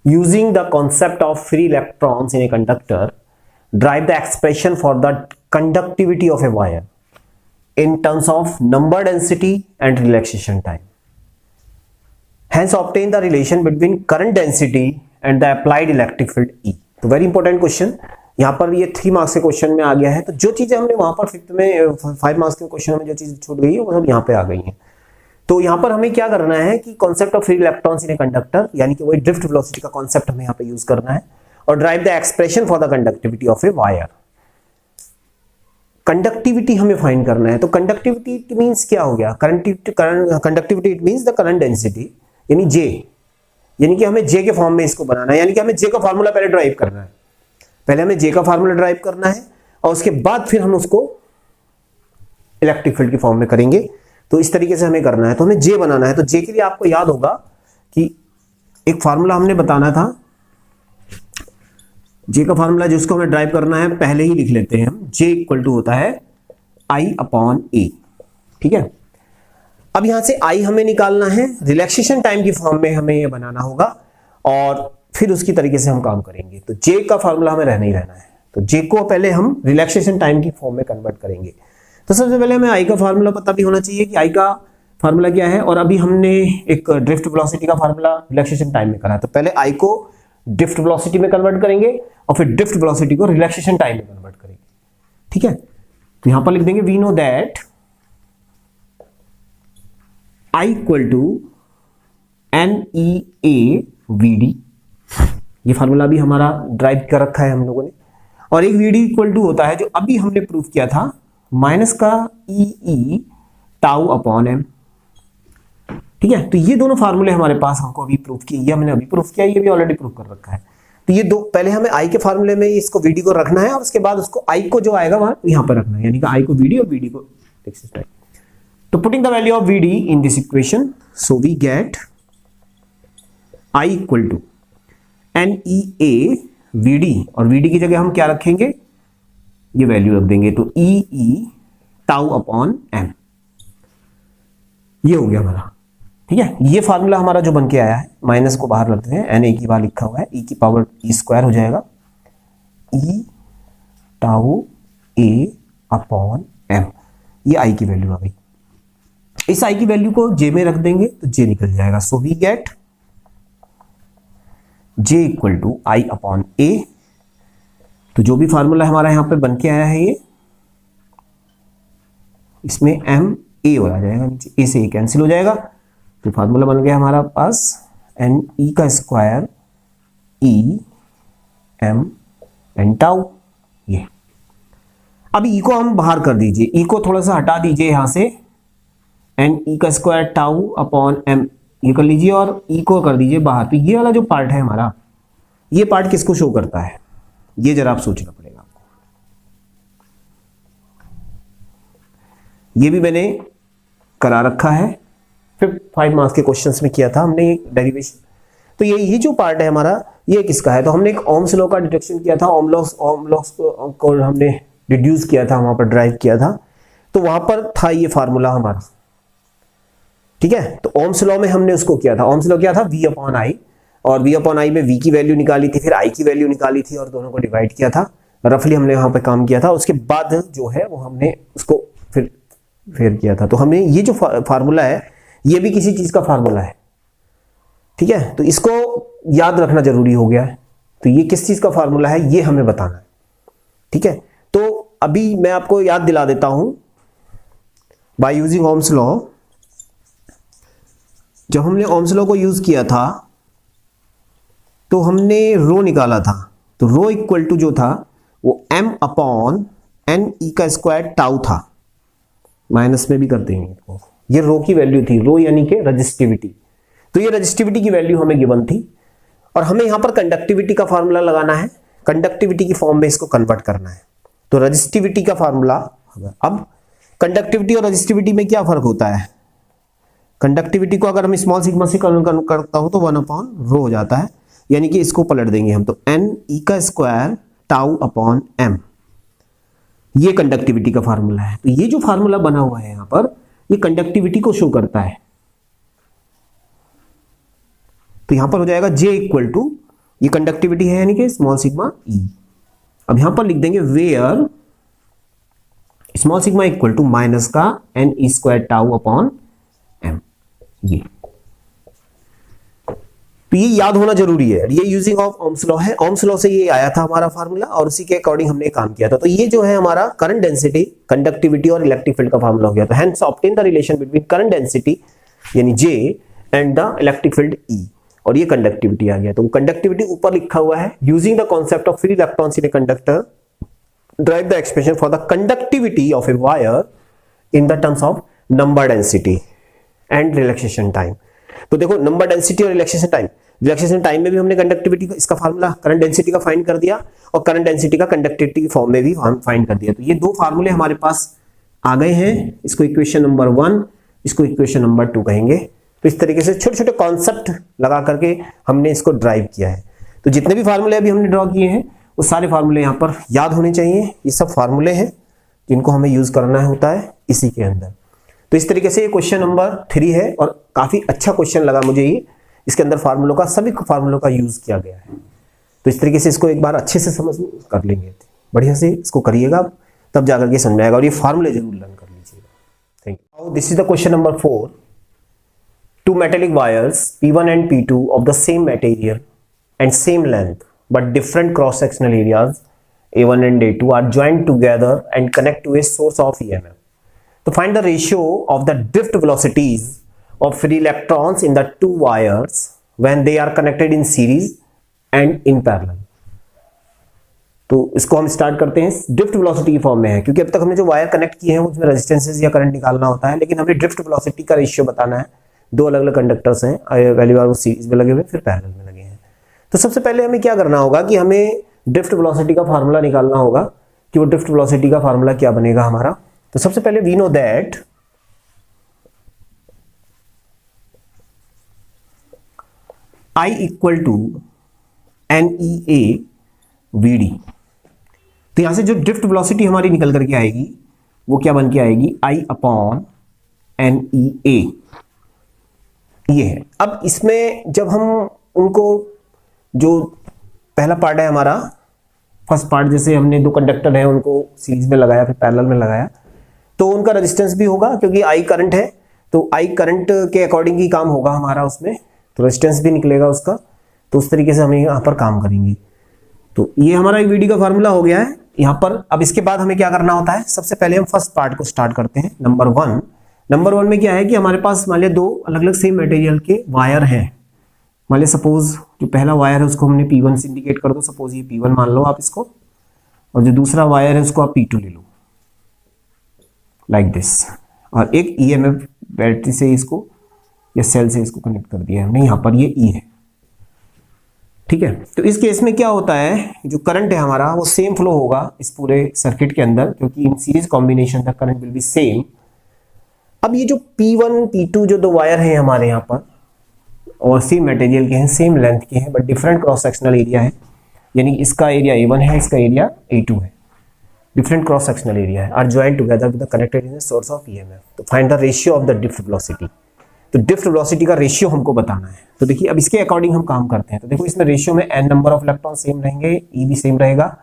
Speaker 1: using the concept of free electrons in a conductor, derive the expression for the conductivity of a wire in terms of number density and relaxation time. Hence obtain the relation between current density and the applied electric field E. तो वेरी इंपॉर्टेंट क्वेश्चन, यहाँ पर ये 3 मार्क्स के क्वेश्चन में आ गया है। तो जो चीजें हमने वहां पर 5 मार्क्स के क्वेश्चन में जो चीज छूट गई है वो सब यहाँ पे आ गई है। तो यहां पर हमें क्या करना है कि concept of free electrons in a conductor, यानी कि वही ड्रिफ्ट वेलोसिटी का कॉन्सेप्ट हमें यहां पे यूज करना है, और drive the expression for the conductivity of a wire. Conductivity हमें फाइंड करना है। तो कंडक्टिविटी इट मींस क्या हो गया, conductivity it means the current density, यानी J, यानी कि हमें J के फॉर्म में इसको बनाना है, यानी कि हमें J का फार्मूला पहले ड्राइव करना है। पहले हमें J का फार्मूला ड्राइव करना है और उसके बाद फिर हम उसको इलेक्ट्रिक फील्ड के फॉर्म में करेंगे। तो इस तरीके से हमें करना है। तो हमें J बनाना है। तो J के लिए आपको याद होगा कि एक फार्मूला हमने बताना था, J का फार्मूला जिसको हमें ड्राइव करना है पहले ही लिख लेते हैं हम। J इक्वल टू होता है I अपॉन A। ठीक है, अब यहां से I हमें निकालना है, रिलैक्सेशन टाइम की फॉर्म में हमें ये बनाना होगा और फिर उसकी तरीके से हम काम करेंगे। तो J का फार्मूला हमें रहना ही रहना है। तो J को पहले हम रिलैक्सेशन टाइम की फॉर्म में कन्वर्ट करेंगे। तो सबसे पहले हमें I का फार्मूला पता भी होना चाहिए कि I का फार्मूला क्या है, और अभी हमने एक ड्रिफ्ट वेलोसिटी का फार्मूला रिलैक्सेशन टाइम में करा है। तो पहले I को ड्रिफ्ट वेलोसिटी में कन्वर्ट करेंगे और फिर ड्रिफ्ट वेलोसिटी को रिलैक्सेशन टाइम में कन्वर्ट करेंगे। ठीक है, तो यहां पर लिख देंगे we know that I equal to NEA VD। ये फार्मूला भी हमारा ड्राइव कर रखा है हम लोगों ने। और एक VD इक्वल टू होता है जो अभी हमने प्रूफ किया था, माइनस का EE टाउ अपॉन M। ठीक है, तो ये दोनों फार्मूले हमारे पास, हमको अभी प्रूफ किया, ये हमने अभी प्रूफ किया, ये भी ऑलरेडी प्रूफ कर रखा है। तो ये दो, पहले हमें I के फार्मूले में इसको VD को रखना है और उसके बाद उसको I को जो आएगा वहां यहां पर रखना है, यानी कि I को VD और VD को एक्सिस। तो putting the value of VD in this equation, so we get I equal to NEA VD, और VD की जगह हम क्या रखेंगे, ये वैल्यू रख देंगे। तो EE टाउ अपॉन M, ये हो गया हमारा। ठीक है, ये फार्मूला हमारा जो बन के आया है, माइनस को बाहर रखते हैं, NA की बार लिखा हुआ है, E की पावर E स्क्वायर हो जाएगा, E tau A upon M। ये I की वैल्यू आ गई। इस I की वैल्यू को J में रख देंगे तो J निकल जाएगा। So we get J equal to I upon A। तो जो भी फार्मूला हमारा यहां पे बन के आया है, ये इसमें M A और आ जाएगा नीचे, A से A कैंसिल हो जाएगा। तो फार्मूला बन गया हमारा पास NE का square E M N tau. ये अब E को हम बाहर कर दीजिए, E को थोड़ा सा हटा दीजिए यहां से, NE का स्क्वायर टाउ अपॉन M ये कर लीजिए और E को कर दीजिए बाहर। तो ये वाला जो पार्ट है हमारा, ये पार्ट किसको शो करता है, ये जरा आप सोचना पड़ेगा आपको। ये भी मैंने करा रखा है, 5 मार्क्स के क्वेश्चंस में किया था हमने डेरिवेशन। तो ये जो पार्ट है हमारा, ये किसका है, तो हमने एक ओम्स लॉ का डिडक्शन किया था, ओम लॉस को हमने रिड्यूस किया था, वहां पर ड्राइव किया था, तो वहां पर था ये फार्मूला हमारा, ठीक है। तो ओम्स लॉ में हमने उसको किया था, ओम्स लॉ क्या था, V अपॉन आई, और V अपॉन आई में V की वैल्यू निकाली थी, फिर I की वैल्यू निकाली थी और दोनों को डिवाइड किया था, रफली हमने वहां पे काम किया था। उसके बाद जो है वो हमने उसको फिर किया था। तो हमने ये जो फार्मूला है ये भी किसी चीज का फार्मूला है, ठीक है, तो इसको याद रखना जरूरी हो गया है। तो ये किस चीज का फार्मूला है ये हमें बताना है, ठीक है। तो अभी मैं आपको याद दिला देता हूं, बाय यूजिंग ओम्स लॉ, जब हमने ओम्स लॉ को यूज किया था तो हमने रो निकाला था, तो रो इक्वल टू जो था वो m अपॉन एन ई का स्क्वायर टाउ था, माइनस में भी कर देंगे इसको, ये रो की वैल्यू थी, रो यानी कि रजिस्टिविटी। तो ये रजिस्टिविटी की वैल्यू हमें गिवन थी और हमें यहां पर कंडक्टिविटी का फार्मूला लगाना है, कंडक्टिविटी की फॉर्म में इसको कन्वर्ट करना है। तो रजिस्टिविटी का फार्मूला, अब कंडक्टिविटी और रजिस्टिविटी में क्या फर्क होता है, कंडक्टिविटी को अगर हम स्मॉल सिग्मा से कन्वर्ट करता हो तो 1 अपॉन रो हो जाता है, यानी कि इसको पलट देंगे हम, तो एन ई का स्क्वायर टाउ अपॉन एम, ये कंडक्टिविटी का फार्मूला है। तो ये जो फार्मूला बना हुआ है यहां पर, ये कंडक्टिविटी को शो करता है। तो यहां पर हो जाएगा J इक्वल टू, ये कंडक्टिविटी है यानी कि स्मॉल सिग्मा E। अब यहां पर लिख देंगे where small sigma equal to minus का n e square tau upon m, ये तो ये याद होना जरूरी है। ये यूजिंग ऑफ ओम्स लॉ है, ओम्स लॉ से ये आया था हमारा फार्मूला और उसी के अकॉर्डिंग हमने काम किया था। तो ये जो है हमारा करंट डेंसिटी, कंडक्टिविटी और इलेक्ट्रिक फील्ड का फार्मूला हो गया। तो hence obtain the relation between current density यानी J and the electric field E, और ये कंडक्टिविटी आ गया। तो कंडक्टिविटी ऊपर लिखा हुआ है, using the concept of free electrons in a conductor drive the expression for the conductivity of a wire in the terms of number density and relaxation time. तो देखो नंबर डेंसिटी और रिलैक्सेशन टाइम में भी हमने कंडक्टिविटी का इसका फार्मूला करंट डेंसिटी का फाइंड कर दिया और करंट डेंसिटी का कंडक्टिविटी की फॉर्म में भी फाइंड कर दिया। तो ये दो फार्मूले हमारे पास आ गए हैं, इसको इक्वेशन नंबर 1, इसको इक्वेशन नंबर 2 कहेंगे। तो इस तरीके से छोटे छोटे कॉन्सेप्ट लगा करके हमने इसको ड्राइव किया है। तो जितने भी फार्मूले अभी हमने ड्रॉ किए हैं वो सारे फार्मूले यहाँ पर याद होने चाहिए। ये सब फार्मूले हैं जिनको हमें यूज करना होता है इसी के अंदर। तो इस तरीके से ये क्वेश्चन नंबर 3 है और काफी अच्छा क्वेश्चन लगा मुझे ये, इसके अंदर फार्मूलों का, सभी फार्मूलों का यूज किया गया है। तो इस तरीके से इसको एक बार अच्छे से समझ कर लेंगे, बढ़िया से इसको करिएगा, तब जाकर के समझ आएगा। और ये फार्मूले जरूर लर्न कर लीजिएगा। Thank you. This is the question number 4। Two metallic wires P1 and P2 of the same material and same length but different cross-sectional areas A1 and A2 are joined together and connect to a source of EMF. To find the ratio of the drift velocities of free electrons in the two wires when they are connected in series and in parallel. तो इसको हम स्टार्ट करते हैं, ड्रिफ्ट वेलोसिटी की फॉर्म में है, क्योंकि अब तक हमने जो वायर कनेक्ट किए हैं उसमें रेजिस्टेंसेस या करंट निकालना होता है, लेकिन हमें ड्रिफ्ट वेलोसिटी का रेशियो बताना है। दो अलग अलग कंडक्टर्स हैं, पहली बार वो सीरीज में लगे हुए फिर पैरेलल में लगे हैं। तो सबसे पहले हमें क्या करना होगा कि हमें ड्रिफ्ट वेलोसिटी का फार्मूला निकालना होगा कि वो ड्रिफ्ट वेलोसिटी का फार्मूला क्या बनेगा हमारा। तो सबसे पहले we know that I equal to NEA VD। तो यहां से जो ड्रिफ्ट वेलोसिटी हमारी निकल करके आएगी वो क्या बन के आएगी, I अपॉन NEA, ये है। अब इसमें जब हम उनको, जो पहला पार्ट है हमारा फर्स्ट पार्ट, जैसे हमने दो कंडक्टर हैं उनको सीरीज में लगाया फिर पैरेलल में लगाया, तो उनका रेजिस्टेंस भी होगा, क्योंकि I करंट है तो I करंट के अकॉर्डिंग ही काम होगा हमारा उसमें, तो रेजिस्टेंस भी निकलेगा उसका। तो उस तरीके से हम यहाँ पर काम करेंगे। तो ये हमारा VD का फार्मूला हो गया है यहाँ पर। अब इसके बाद हमें क्या करना होता है, सबसे पहले हम फर्स्ट पार्ट को स्टार्ट करते हैं। नंबर 1 में क्या है कि हमारे पास मान लिया दो अलग अलग सेम मटेरियल के वायर हैं। मान लिया सपोज जो पहला वायर है उसको हमने P1 से इंडिकेट कर दो, सपोज ये P1 मान लो आप इसको, और जो दूसरा वायर है उसको आप P2 ले लो, लाइक दिस। और एक EMF बैटरी से इसको या सेल से इसको कनेक्ट कर दिया हमने, यहाँ पर ये E है, ठीक है। तो इस केस में क्या होता है, जो करंट है हमारा वो सेम फ्लो होगा इस पूरे सर्किट के अंदर, क्योंकि in series combination the current will be same. अब ये जो P1 P2 जो दो वायर हैं हमारे यहाँ पर और सेम मटेरियल के हैं, सेम लेंथ के हैं, but different cross sectional area है, यानी इसका एरिया A1 है, इसका एरिया A2 है, डिफरेंट क्रॉस सेक्शनल एरिया है, are joint together with the connected in the source of EMF। तो find the ratio of the drift velocity. तो ड्रिफ्ट वेलोसिटी का रेशियो हमको बताना है। तो देखिए अब इसके अकॉर्डिंग हम काम करते हैं। तो देखो इसमें रेशियो में n number of electron same रहेंगे, E भी सेम रहेगा,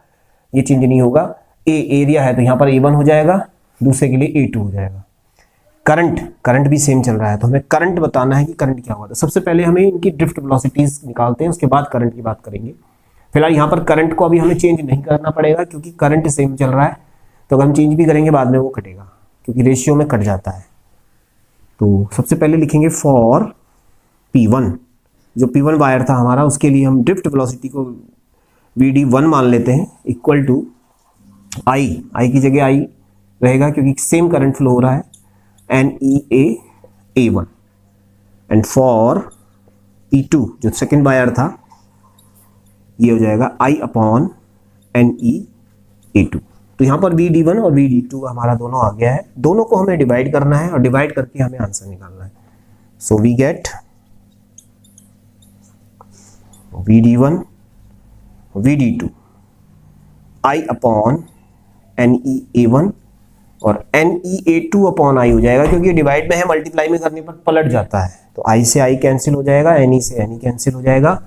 Speaker 1: ये चेंज नहीं होगा। ए एरिया है तो यहाँ पर A1 हो जाएगा, दूसरे के लिए A2 हो जाएगा। करंट भी सेम चल रहा है, तो हमें करंट बताना है कि करंट क्या हुआ। तो सबसे पहले हमें इनकी ड्रिफ्ट वेलोसिटीज निकालते हैं, उसके बाद करंट की बात करेंगे। फिलहाल यहाँ पर करंट को अभी हमें चेंज नहीं करना पड़ेगा क्योंकि करंट सेम चल रहा है, तो अगर हम चेंज भी करेंगे बाद में वो कटेगा क्योंकि रेशियो में कट जाता है। तो सबसे पहले लिखेंगे फॉर P1, जो P1 वायर था हमारा, उसके लिए हम ड्रिफ्ट वेलोसिटी को VD1 मान लेते हैं इक्वल टू I की जगह I रहेगा क्योंकि सेम करंट फ्लो हो रहा है, NEA1। एंड फॉर P2 जो सेकेंड वायर था, ये हो जाएगा I अपॉन NEA2। तो यहाँ पर VD1 और VD2 हमारा दोनों आ गया है, दोनों को हमें डिवाइड करना है और डिवाइड करके हमें आंसर निकालना है। So we get VD1 VD2 I upon NEA1 और NEA2 अपॉन I हो जाएगा, क्योंकि डिवाइड में है, मल्टीप्लाई में करने पर पलट जाता है। तो I से I कैंसिल हो जाएगा, NE से NE कैंसिल हो जाएगा,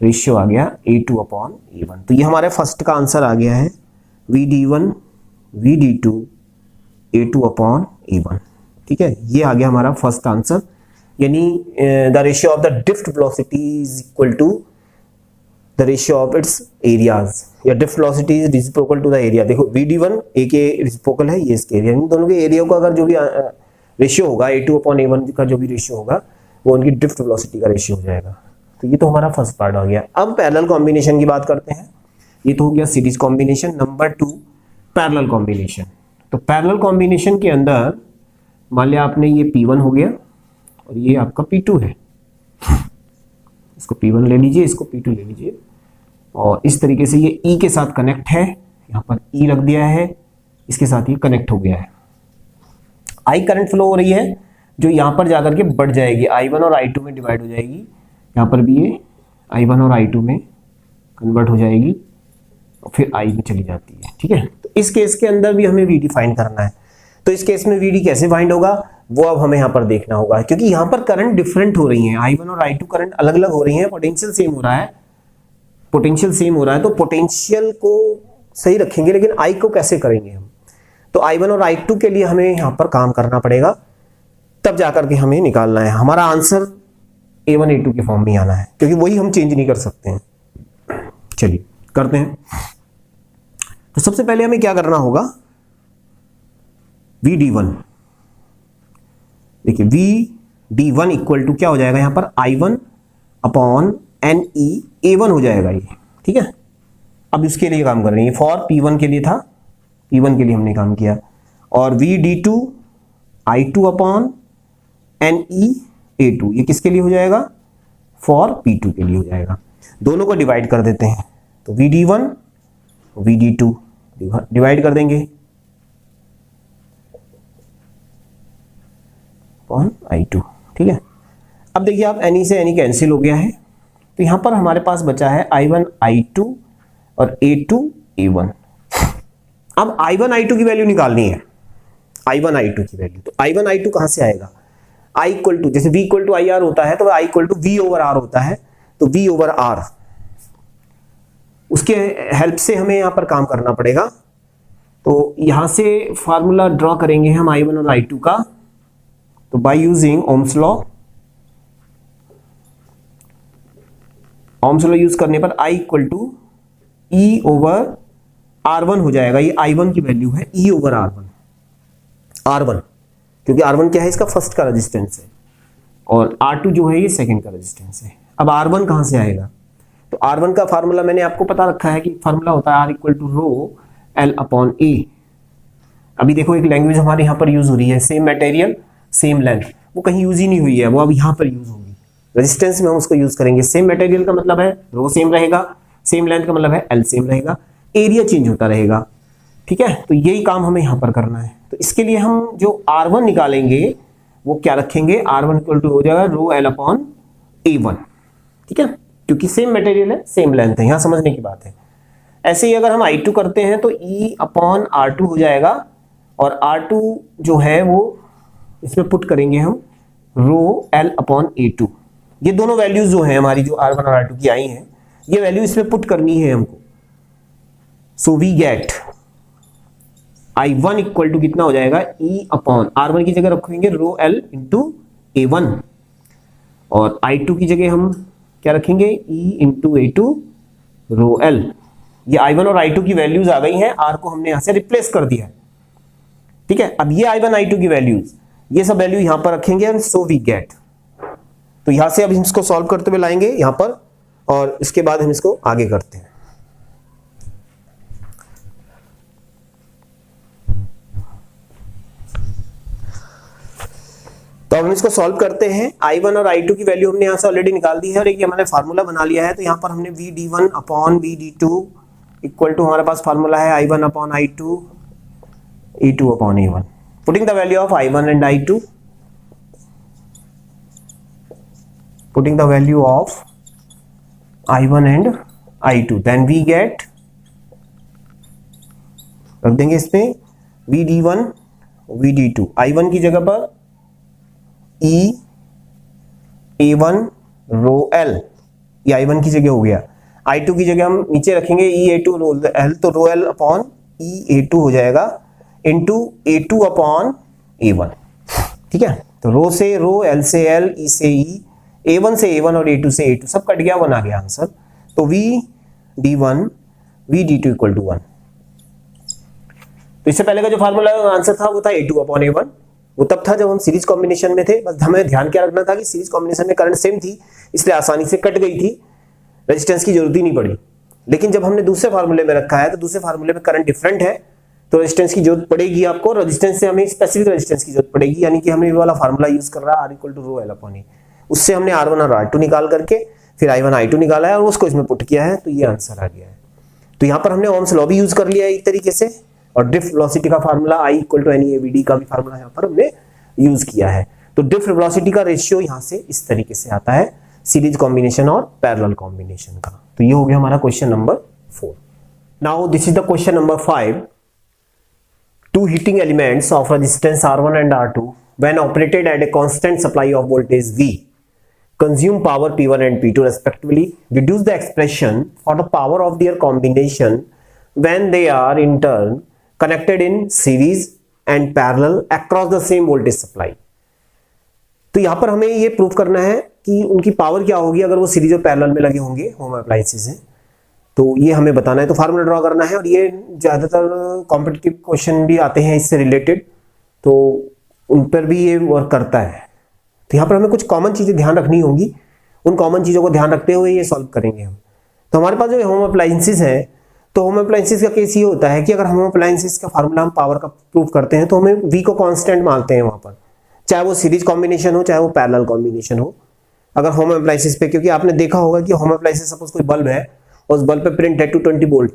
Speaker 1: रेशियो आ गया A2 अपॉन A1। तो ये हमारे फर्स्ट का आंसर आ गया है VD1 VD2 A2 upon A1। ठीक है, ये आ गया हमारा फर्स्ट आंसर, यानी the ratio of the drift velocity is equal to the ratio of its areas, या drift velocity is reciprocal to the area. देखो VD1 A के रेसिप्रोकल है, ये इसके एरिया, इन दोनों के एरिया का अगर जो भी रेशियो होगा A2 अपॉन A1 का जो भी रेशियो होगा वो उनकी ड्रिफ्ट वेलोसिटी का रेशियो हो जाएगा। तो ये तो हमारा फर्स्ट पार्ट आ गया। अब पैरेलल कॉम्बिनेशन की बात करते हैं। ये तो हो गया series combination. Number 2 parallel combination. तो पैरेलल कॉम्बिनेशन के अंदर मान लिया आपने ये P1 हो गया और ये आपका P2 है, इसको P1 ले लीजिए, इसको P2 ले लीजिए, और इस तरीके से ये E के साथ कनेक्ट है, यहाँ पर E रख दिया है, इसके साथ ये कनेक्ट हो गया है। I करंट फ्लो हो रही है जो यहाँ पर जाकर के बढ़ जाएगी, I1 और I2 में डिवाइड हो जाएगी, यहाँ पर भी ये I1 और I2 में कन्वर्ट हो जाएगी और फिर I में चली जाती है। ठीक है, तो इस केस के अंदर भी हमें VD फाइंड करना है। तो इस केस में VD कैसे फाइंड होगा वो अब हमें यहाँ पर देखना होगा, क्योंकि यहाँ पर करंट डिफरेंट हो रही हैं, I1 और I2 करंट अलग अलग हो रही हैं, पोटेंशियल सेम हो रहा है, तो पोटेंशियल को सही रखेंगे, लेकिन I को कैसे करेंगे हम? तो I1 और I2 के लिए हमें यहाँ पर काम करना पड़ेगा, तब जाकर के हमें निकालना है। हमारा आंसर A1 A2 के फॉर्म में आना है, क्योंकि वही हम चेंज नहीं कर सकते हैं। चलिए करते हैं। तो सबसे पहले हमें क्या करना होगा, VD1, देखिए VD1 इक्वल टू क्या हो जाएगा, यहाँ पर I1 अपॉन NEA1 हो जाएगा ये। ठीक है, अब इसके लिए काम कर रहे हैं, फॉर P1 के लिए था, P1 के लिए हमने काम किया, और VD2 I2 अपॉन NEA2 ये किसके लिए हो जाएगा, फॉर P2 के लिए हो जाएगा। दोनों को डिवाइड कर देते हैं, तो VD1 VD2 डिवाइड कर देंगे अपॉन I2। ठीक है, अब देखिए आप NE से NE कैंसिल हो गया है, तो यहां पर हमारे पास बचा है I1 I2 और A2 A1। अब I1 I2 की वैल्यू निकालनी है, I1 I2 की वैल्यू। तो I1 I2 कहां से आएगा, I इक्वल टू, जैसे V इक्वल टू IR होता है तो I equal to V over R होता है, तो V ओवर R, उसके हेल्प से हमें यहां पर काम करना पड़ेगा। तो यहां से फार्मूला ड्रॉ करेंगे हम I1 और I2 का, तो by using Ohm's law, Ohm's law use करने पर I equal to E over R1 हो जाएगा। ये I1 की वैल्यू है E ओवर R1, क्योंकि R1 क्या है, इसका फर्स्ट का रेजिस्टेंस है, और R2 जो है ये सेकंड का रेजिस्टेंस है। अब R1 कहां से आएगा, तो R1 का फार्मूला मैंने आपको पता रखा है कि फार्मूला होता है R equal to rho L upon A। अभी देखो एक लैंग्वेज हमारे यहाँ पर यूज हो रही है, सेम मटेरियल सेम लेंथ, वो कहीं यूज ही नहीं हुई है, वो अब यहाँ पर यूज होगी। रेजिस्टेंस में हम उसको यूज करेंगे। सेम मटेरियल का मतलब है रो सेम रहेगा, सेम लेंथ का मतलब है L सेम रहेगा, एरिया चेंज होता रहेगा। ठीक है, तो यही काम हमें यहाँ पर करना है। तो इसके लिए हम जो R1 निकालेंगे वो क्या रखेंगे, R1 इक्वल टू हो जाएगा रो एल अपॉन A1, ठीक है, क्योंकि सेम मटेरियल है, सेम लेंथ है, यहां समझने की बात है। ऐसे ही अगर हम I2 करते हैं तो E अपॉन R2 हो जाएगा, और R2 जो है वो इसमें पुट करेंगे हम रो L अपॉन A2। ये दोनों वैल्यूज जो है हमारी, जो R1 और R2 की आई हैं, ये वैल्यू इसमें पुट करनी है हमको। So we get I1 equal to कितना हो जाएगा, E अपॉन R1 की जगह रखेंगे रो L इंटू A1, और I2 की जगह हम क्या रखेंगे, E इंटू A2 रो L। ये I1 और I2 की वैल्यूज आ गई हैं, R को हमने यहां से रिप्लेस कर दिया, ठीक है। अब ये I1 I2 की वैल्यूज, ये सब वैल्यू यहां पर रखेंगे, एंड सो वी गेट। तो यहां से अब हम इसको सॉल्व करते हुए लाएंगे यहां पर, और इसके बाद हम इसको आगे करते हैं। तो हम इसको सॉल्व करते हैं। I1 और I2 की वैल्यू हमने यहां से ऑलरेडी निकाल दी है, और एक हमने फार्मूला बना लिया है। तो यहां पर हमने VD1 upon VD2 equal to, हमारे पास फार्मूला है I1 upon I2 E2 upon A1। Putting the value of I1 and I2, putting the value of I1 and I2, then we get, रख देंगे इसमें VD1 VD2, I1 की जगह पर E A1 रो L, ये I1 की जगह हो गया। I2 की जगह हम नीचे रखेंगे E A2 रो L, तो रो L अपॉन E A2 हो जाएगा इंटू A2 अपॉन A1, ठीक है। तो रो से रो, L से L, E से E, A1 से A1 और A2 से A2 सब कट गया, 1 आ गया आंसर। तो VD1 VD2 इक्वल टू 1। तो इससे पहले का जो फार्मूला आंसर था वो था A2 अपॉन A1, वो तब था जब हम सीरीज कॉम्बिनेशन में थे। बस हमें ध्यान क्या रखना था कि सीरीज कॉम्बिनेशन में करंट सेम थी, इसलिए आसानी से कट गई थी, रेजिस्टेंस की जरूरत ही नहीं पड़ी। लेकिन जब हमने दूसरे फार्मूले में रखा है, तो दूसरे फार्मूले में करंट डिफरेंट है, तो रेजिस्टेंस की जरूरत पड़ेगी आपको। रेजिस्टेंस से हमें स्पेसिफिक रेजिस्टेंस की जरूरत पड़ेगी, यानी कि हमने ये वाला फार्मूला यूज कर रहा है R equal to rho L upon A. उससे हमने R1 और R2 निकाल करके फिर I1 I2 निकाला है और उसको इसमें पुट किया है, तो ये आंसर आ गया है। तो यहाँ पर हमने ओम्स लॉ भी यूज कर लिया है एक तरीके से, और ड्रिफ्ट वेलोसिटी का formula I equal to NEAVD का भी फार्मूला यहाँ पर हमने यूज किया है। तो ड्रिफ्ट वेलोसिटी का रेशियो यहाँ से इस तरीके से आता है, सीरीज कॉम्बिनेशन और पैरेलल कॉम्बिनेशन का। तो ये हो गया हमारा question number 4। Now this is the question number 5। Two heating elements of resistance R1 and R2 when operated at a constant supply of voltage V consume power P1 and P2 respectively. Deduce the expression for the power of their combination when they are in turn connected in series and parallel across the same voltage supply. तो यहां पर हमें ये प्रूव करना है कि उनकी पावर क्या होगी अगर वो सीरीज और पैरेलल में लगे होंगे, होम अप्लायंसेस हैं, तो ये हमें बताना है। तो फार्मूला ड्रॉ करना है, और ये ज़्यादातर कॉम्पिटिटिव क्वेश्चन भी आते हैं इससे रिलेटेड, तो उन पर भी ये वर्क करता है। तो यहाँ पर हमें कुछ कॉमन चीज़ें ध्यान रखनी होंगी, उन कॉमन चीज़ों को ध्यान रखते हुए ये सॉल्व करेंगे हम। तो हमारे पास जो होम अप्लायंसेस है, तो होम अप्लायंसेस का केस ये होता है कि अगर होम अप्लायंसेस का फार्मूला हम पावर का प्रूव करते हैं, तो हमें वी को कॉन्स्टेंट मानते हैं वहाँ पर, चाहे वो सीरीज कॉम्बिनेशन हो चाहे वो पैरेलल कॉम्बिनेशन हो। अगर होम अप्लायंसेस पे, क्योंकि आपने देखा होगा कि होम अप्लायंसेस सपोज कोई बल्ब है, उस बल्ब पे प्रिंट है 220 वोल्ट,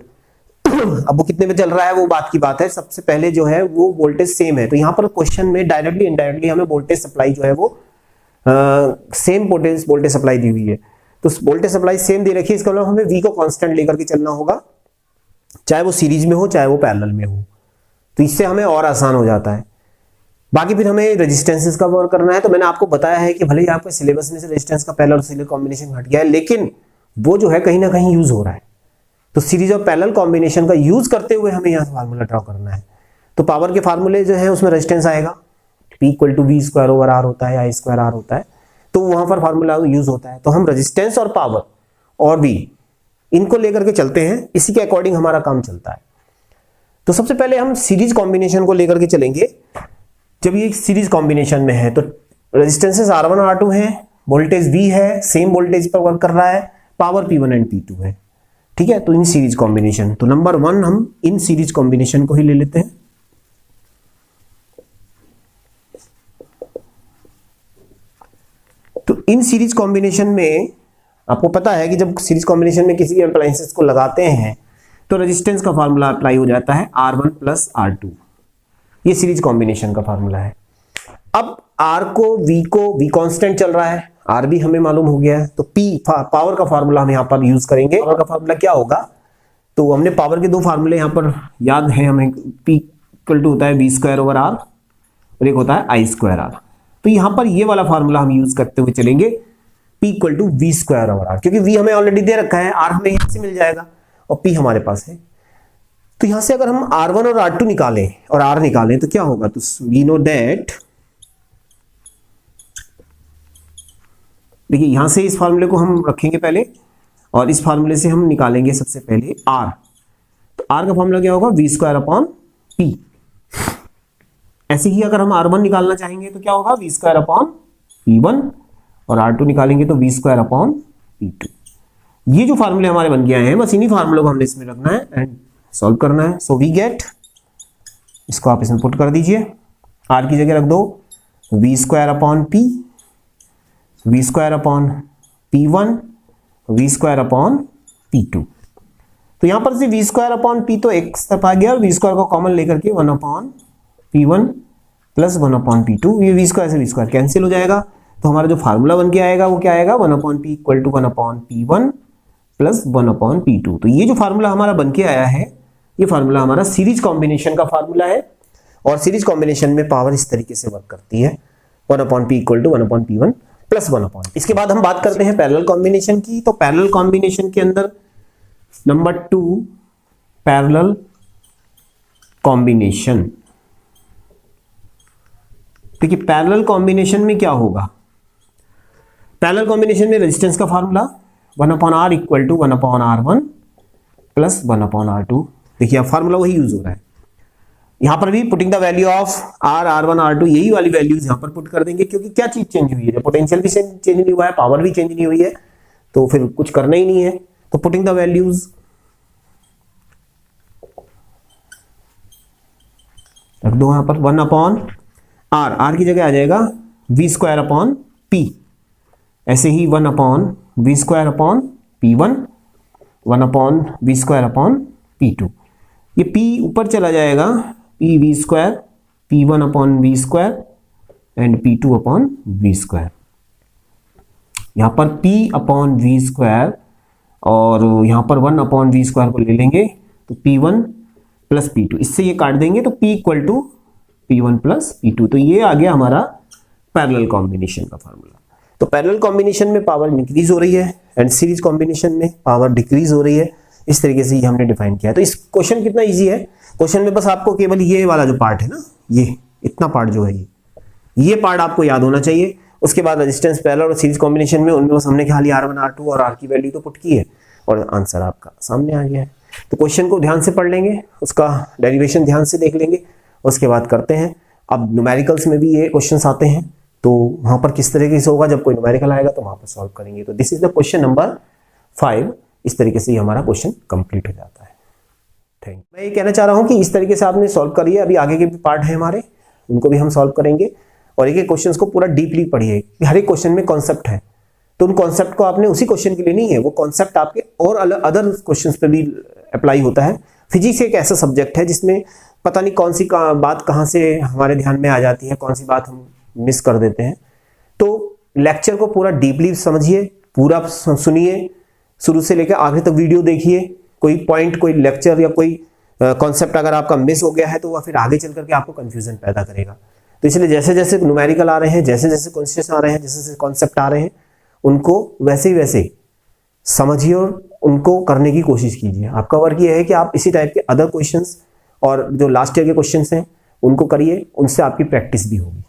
Speaker 1: अब वो कितने में चल रहा है वो बात की बात है, सबसे पहले जो है वो वोल्टेज सेम है। तो यहाँ पर क्वेश्चन में डायरेक्टली इनडायरेक्टली हमें वोल्टेज सप्लाई जो है वो सेम वोल्टेज सप्लाई दी हुई है। तो वोल्टेज सप्लाई सेम दे रखी है, इसका मतलब हमें वी को कांस्टेंट लेकर के चलना होगा, चाहे वो सीरीज में हो चाहे वो पैरेलल में हो। तो इससे हमें और आसान हो जाता है। बाकी फिर हमें रेजिस्टेंसेस का वर्क करना है। तो मैंने आपको बताया है कि भले ही आपके सिलेबस में से रेजिस्टेंस का पैरेलल और सीरीज कॉम्बिनेशन हट गया है, लेकिन वो जो है कहीं ना कहीं यूज हो रहा है। तो सीरीज और पैरेलल कॉम्बिनेशन का यूज करते हुए हमें यहाँ फार्मूला ड्रॉ करना है। तो पावर के फार्मूले जो है उसमें रेजिस्टेंस आएगा, P equal to V square over R होता है, I स्क्वायर R होता है, तो वहां पर फार्मूला यूज होता है। तो हम रेजिस्टेंस और पावर और V इनको लेकर के चलते हैं, इसी के अकॉर्डिंग हमारा काम चलता है। तो सबसे पहले हम सीरीज कॉम्बिनेशन को लेकर के चलेंगे। जब ये सीरीज कॉम्बिनेशन में है तो रेजिस्टेंसेस R1 और R2 है, वोल्टेज V है, सेम वोल्टेज पर वर्क कर रहा है, पावर P1 एंड P2 है, ठीक है। तो इन सीरीज कॉम्बिनेशन, तो नंबर 1 हम इन सीरीज कॉम्बिनेशन को ही ले लेते हैं। तो इन सीरीज कॉम्बिनेशन में आपको पता है कि जब सीरीज कॉम्बिनेशन में किसी भी अप्लायंसेस को लगाते हैं तो रेजिस्टेंस का फार्मूला अप्लाई हो जाता है R1 प्लस R2, ये सीरीज कॉम्बिनेशन का फार्मूला है। अब आर को वी कांस्टेंट चल रहा है, आर भी हमें मालूम हो गया है, तो पी पावर का फार्मूला हम यहाँ पर यूज करेंगे। पावर का फार्मूला क्या होगा, तो हमने पावर के दो फार्मूले यहाँ पर याद है हमें, पी इक्वल टू होता है वी स्क्वायर ओवर आर और एक होता है आई स्क्वायर आर। तो यहाँ पर ये वाला फार्मूला हम यूज करते हुए चलेंगे, P equal to V square over R, क्योंकि वी हमें ऑलरेडी दे रखा है, आर हमें यहाँ से मिल जाएगा और पी हमारे पास है। तो यहां से अगर हम R1 और R2 निकालें और R निकालें तो क्या होगा, तो वी नो दैट, देखिए यहां से इस फार्मूले को हम रखेंगे पहले और इस फार्मूले से हम निकालेंगे सबसे पहले R। तो R का फार्मूला क्या होगा, वी स्क्वायर अपॉन पी। ऐसे ही अगर हम R1 निकालना चाहेंगे तो क्या होगा, वी स्क्वायर अपॉन P1 और R2 निकालेंगे तो वी स्क्वायर अपॉन P2। ये जो फार्मूले हमारे बन गए हैं, बस इन्हीं फार्मूलों को हमने इसमें रखना है एंड सॉल्व करना है। सो वी गेट, इसको आप इसमें पुट कर दीजिए, आर की जगह रख दो V square upon P, V square upon P1, V square upon P2। तो यहां पर से वी स्क्वायर अपॉन पी तो एक तरफ आ गया और वी स्क्वायर को कॉमन लेकर के 1 upon P1 plus 1 upon P2, ये वी स्क्वायर से वी स्क्वायर कैंसिल हो जाएगा। तो हमारा जो फार्मूला बन के आएगा वो क्या आएगा, 1 upon P equal to 1 upon P1 plus 1 upon P2। तो ये जो फार्मूला हमारा बन के आया है, ये फार्मूला हमारा सीरीज कॉम्बिनेशन का फार्मूला है और सीरीज कॉम्बिनेशन में पावर इस तरीके से वर्क करती है, 1 upon P equal to 1 upon P1 plus 1 upon. इसके बाद हम बात करते हैं पैरेलल कॉम्बिनेशन की। तो पैरेलल कॉम्बिनेशन के अंदर नंबर 2 पैरेलल कॉम्बिनेशन। देखिए पैरेलल कॉम्बिनेशन में क्या होगा, पैरेलल कॉम्बिनेशन में रेजिस्टेंस का formula 1 upon R equal to 1 upon R1 plus 1 upon R2। देखिए अब फार्मूला वही यूज हो रहा है, यहां पर भी putting the value of R, R1, R2, यही वाली वैल्यूज यहां पर पुट कर देंगे, क्योंकि क्या चीज चेंज हुई है, पोटेंशियल भी चेंज नहीं हुआ है, पावर भी चेंज नहीं हुई है, तो फिर कुछ करना ही नहीं है। तो पुटिंग द वैल्यूज रख दो यहां पर, 1 अपॉन R, R की जगह आ जाएगा वी स्क्वायर अपॉन P, ऐसे ही 1 upon V square upon P1, 1 upon V square upon P2। ये P ऊपर चला जाएगा, P V square, P1 upon V square and P2 upon V square. यहां पर P अपॉन वी स्क्वायर और यहां पर 1 अपॉन वी स्क्वायर को ले लेंगे तो P1 प्लस P2, इससे ये काट देंगे तो P equal to P1 plus P2। तो ये आ गया हमारा पैरेलल कॉम्बिनेशन का फार्मूला। तो पैरेलल कॉम्बिनेशन में पावर इंक्रीज हो रही है एंड सीरीज कॉम्बिनेशन में पावर डिक्रीज हो रही है, इस तरीके से ये हमने डिफाइन किया। तो इस क्वेश्चन कितना इजी है, क्वेश्चन में बस आपको केवल ये वाला जो पार्ट है ना, ये इतना पार्ट जो है ये पार्ट आपको याद होना चाहिए। उसके बाद रेजिस्टेंस पैरेलल और सीरीज कॉम्बिनेशन में उनमें बस हमने खाली R1, R2 और R की वैल्यू तो पुट की है और आंसर आपका सामने आ गया है। तो क्वेश्चन को ध्यान से पढ़ लेंगे, उसका डेरिवेशन ध्यान से देख लेंगे, उसके बाद करते हैं। अब न्यूमेरिकल्स में भी ये क्वेश्चंस आते हैं, तो वहां पर किस तरीके से होगा, जब कोई न्यूमेरिकल आएगा तो वहां पर सॉल्व करेंगे। तो this is the question number 5। इस तरीके से हमारा क्वेश्चन कंप्लीट हो जाता है। थैंक मैं ये कहना चाह रहा हूं कि इस तरीके से आपने सॉल्व करिए, अभी आगे के भी पार्ट है हमारे, उनको भी हम सॉल्व करेंगे और एक एक क्वेश्चन को पूरा डीपली पढ़िए। हर एक क्वेश्चन में कॉन्सेप्ट है, तो उन कॉन्सेप्ट को आपने उसी क्वेश्चन के लिए नहीं है, वो कॉन्सेप्ट आपके और अदर क्वेश्चन पे भी अप्लाई होता है। फिजिक्स एक ऐसा सब्जेक्ट है जिसमें पता नहीं कौन सी बात कहाँ से हमारे ध्यान में आ जाती है, कौन सी बात हम मिस कर देते हैं। तो लेक्चर को पूरा डीपली समझिए, पूरा सुनिए, शुरू से लेकर आखिर तक वीडियो देखिए। कोई पॉइंट, कोई लेक्चर या कोई कॉन्सेप्ट अगर आपका मिस हो गया है तो वह फिर आगे चल करके आपको कंफ्यूजन पैदा करेगा। तो इसलिए जैसे जैसे न्यूमेरिकल आ रहे हैं, जैसे जैसे क्वेश्चन आ रहे हैं, जैसे जैसे कॉन्सेप्ट आ रहे हैं, उनको वैसे ही वैसे समझिए और उनको करने की कोशिश कीजिए। आपका वर्क ये है कि आप इसी टाइप के अदर क्वेश्चंस और जो लास्ट ईयर के क्वेश्चंस हैं उनको करिए, उनसे आपकी प्रैक्टिस भी होगी।